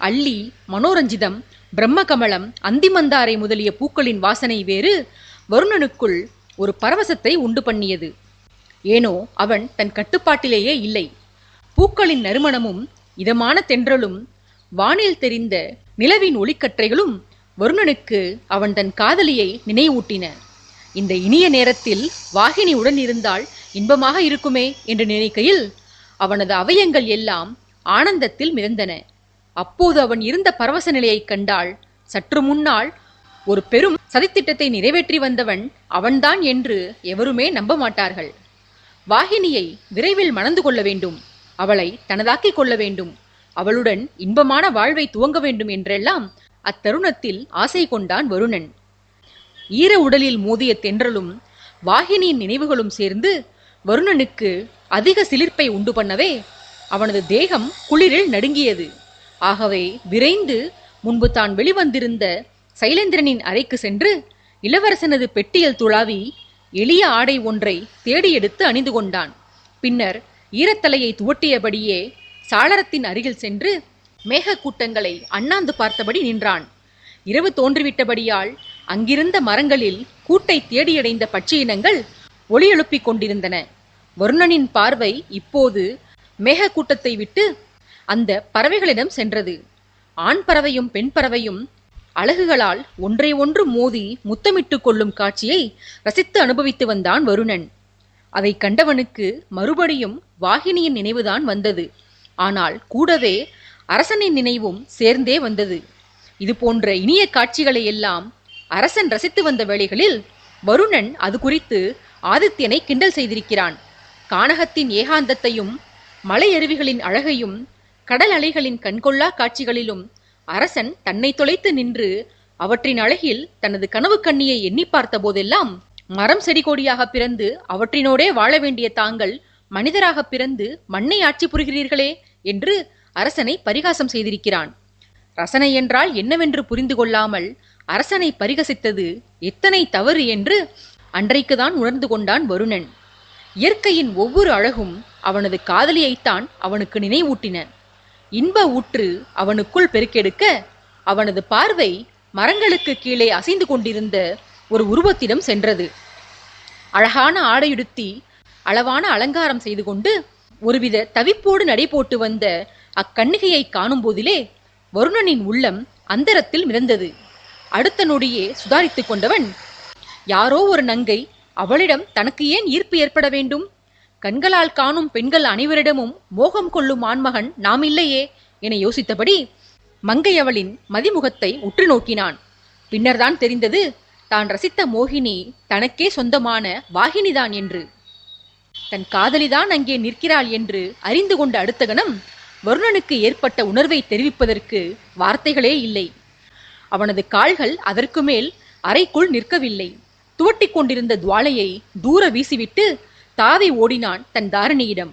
அல்லி, மனோரஞ்சிதம், பிரம்மகமலம், அந்திமந்தாரை முதலிய பூக்களின் வாசனை வேறு வருணனுக்குள் ஒரு பரவசத்தை உண்டு பண்ணியது. ஏனோ அவன் தன் கட்டுப்பாட்டிலேயே இல்லை. பூக்களின் நறுமணமும் இதமான தென்றலும் வானில் தெரிந்த நிலவின் ஒளிக்கற்றைகளும் வருணனுக்கு அவன் தன் காதலியை நினைவூட்டின. இந்த இனிய நேரத்தில் வாகினி உடன் இருந்தால் இன்பமாக இருக்குமே என்று நினைக்கையில் அவனது அவயங்கள் எல்லாம் ஆனந்தத்தில் மிதந்தன. அப்போது அவன் இருந்த பரவச நிலையைக் கண்டால் சற்று முன்னால் ஒரு பெரும் சதித்திட்டத்தை நிறைவேற்றி வந்தவன் அவன்தான் என்று எவருமே நம்ப மாட்டார்கள். வாகினியை விரைவில் மணந்து கொள்ள வேண்டும், அவளை தனதாக்கிக் கொள்ள வேண்டும், அவளுடன் இன்பமான வாழ்வை துவங்க வேண்டும் என்றெல்லாம் அத்தருணத்தில் ஆசை கொண்டான் வருணன். ஈர உடலில் மோதிய தென்றலும் வாகினியின் நினைவுகளும் சேர்ந்து வருணனுக்கு அதிக சிலிர்ப்பை உண்டு பண்ணவே அவனது தேகம் குளிரில் நடுங்கியது. ஆகவே விரைந்து முன்பு தான் வெளிவந்திருந்த சைலேந்திரனின் அறைக்கு சென்று இளவரசனது பெட்டியில் துளாவி எளிய ஆடை ஒன்றை தேடி எடுத்து அணிந்து கொண்டான். பின்னர் ஈரத்தலையை துவட்டியபடியே சாளரத்தின் அருகில் சென்று மேகக்கூட்டங்களை அண்ணாந்து பார்த்தபடி நின்றான். இரவு தோன்றிவிட்டபடியால் அங்கிருந்த மரங்களில் கூட்டை தேடியடைந்த பட்சி இனங்கள் ஒளி எழுப்பிக் கொண்டிருந்தன. வருணனின் பார்வை இப்போது மேகக்கூட்டத்தை விட்டு அந்த பறவைகளிடம் சென்றது. ஆண் பறவையும் பெண் பறவையும் அழகுகளால் ஒன்றை ஒன்று மோதி முத்தமிட்டு கொள்ளும் காட்சியை ரசித்து அனுபவித்து வந்தான் வருணன். அதை கண்டவனுக்கு மறுபடியும் வாகினியின் நினைவுதான் வந்தது. ஆனால் கூடவே அரசனின் நினைவும் சேர்ந்தே வந்தது. இது போன்ற இனிய காட்சிகளை எல்லாம் அரசன் ரசித்து வந்த வேளைகளில் வருணன் அது குறித்து ஆதித்யனை கிண்டல் செய்திருக்கிறான். கானகத்தின் ஏகாந்தத்தையும் மலை அருவிகளின் அழகையும் கடல் அலைகளின் கண்கொள்ளா காட்சிகளிலும் அரசன் தன்னை தொலைத்து நின்று அவற்றின் அழகில் தனது கனவு கண்ணியை எண்ணி பார்த்த போதெல்லாம் மரம் செடி கொடியாக பிறந்து அவற்றினோடே வாழ வேண்டிய தாங்கள் மனிதராக பிறந்து மண்ணை ஆட்சி புரிகிறீர்களே என்று அரசனை பரிகாசம் செய்திருக்கிறான். ரசனை என்றால் என்னவென்று புரிந்து கொள்ளாமல் அரசனை பரிகசித்தது எத்தனை தவறு என்று அன்றைக்குதான் உணர்ந்து கொண்டான் வருணன். இயற்கையின் ஒவ்வொரு அழகும் அவனது காதலியைத்தான் அவனுக்கு நினைவூட்டின. இன்ப ஊற்று அவனுக்குள் பெருக்கெடுக்க அவனது பார்வை மரங்களுக்கு கீழே அசைந்து கொண்டிருந்த ஒரு உருவத்திடம் சென்றது. அழகான ஆடையுடுத்தி அளவான அலங்காரம் செய்து கொண்டு ஒருவித தவிப்போடு நடைபோட்டு வந்த அக்கன்னிகையை காணும் போதிலே வருணனின் உள்ளம் அந்தரத்தில் மிதந்தது. அடுத்த நொடியே சுதாரித்துக் கொண்டவன், யாரோ ஒரு நங்கை, அவளிடம் தனக்கு ஏன் ஈர்ப்பு ஏற்பட வேண்டும்? கண்களால் காணும் பெண்கள் அனைவரிடமும் மோகம் கொள்ளும் ஆண்மகன் நாம் இல்லையே என யோசித்தபடி மங்கை அவளின் மதிமுகத்தை உற்று நோக்கினான். பின்னர்தான் தெரிந்தது தான் ரசித்த மோகினி தனக்கே சொந்தமான வாகினிதான் என்று. தன் காதலிதான் அங்கே நிற்கிறாள் என்று அறிந்து கொண்ட அடுத்த கணம் வருணனுக்கு ஏற்பட்ட உணர்வை தெரிவிப்பதற்கு வார்த்தைகளே இல்லை. அவனது கால்கள் அதற்கு மேல் அறைக்குள் நிற்கவில்லை. துவட்டிக் கொண்டிருந்த துவாலையை தூர வீசிவிட்டு தாவி ஓடினான் தன் தாரணியிடம்.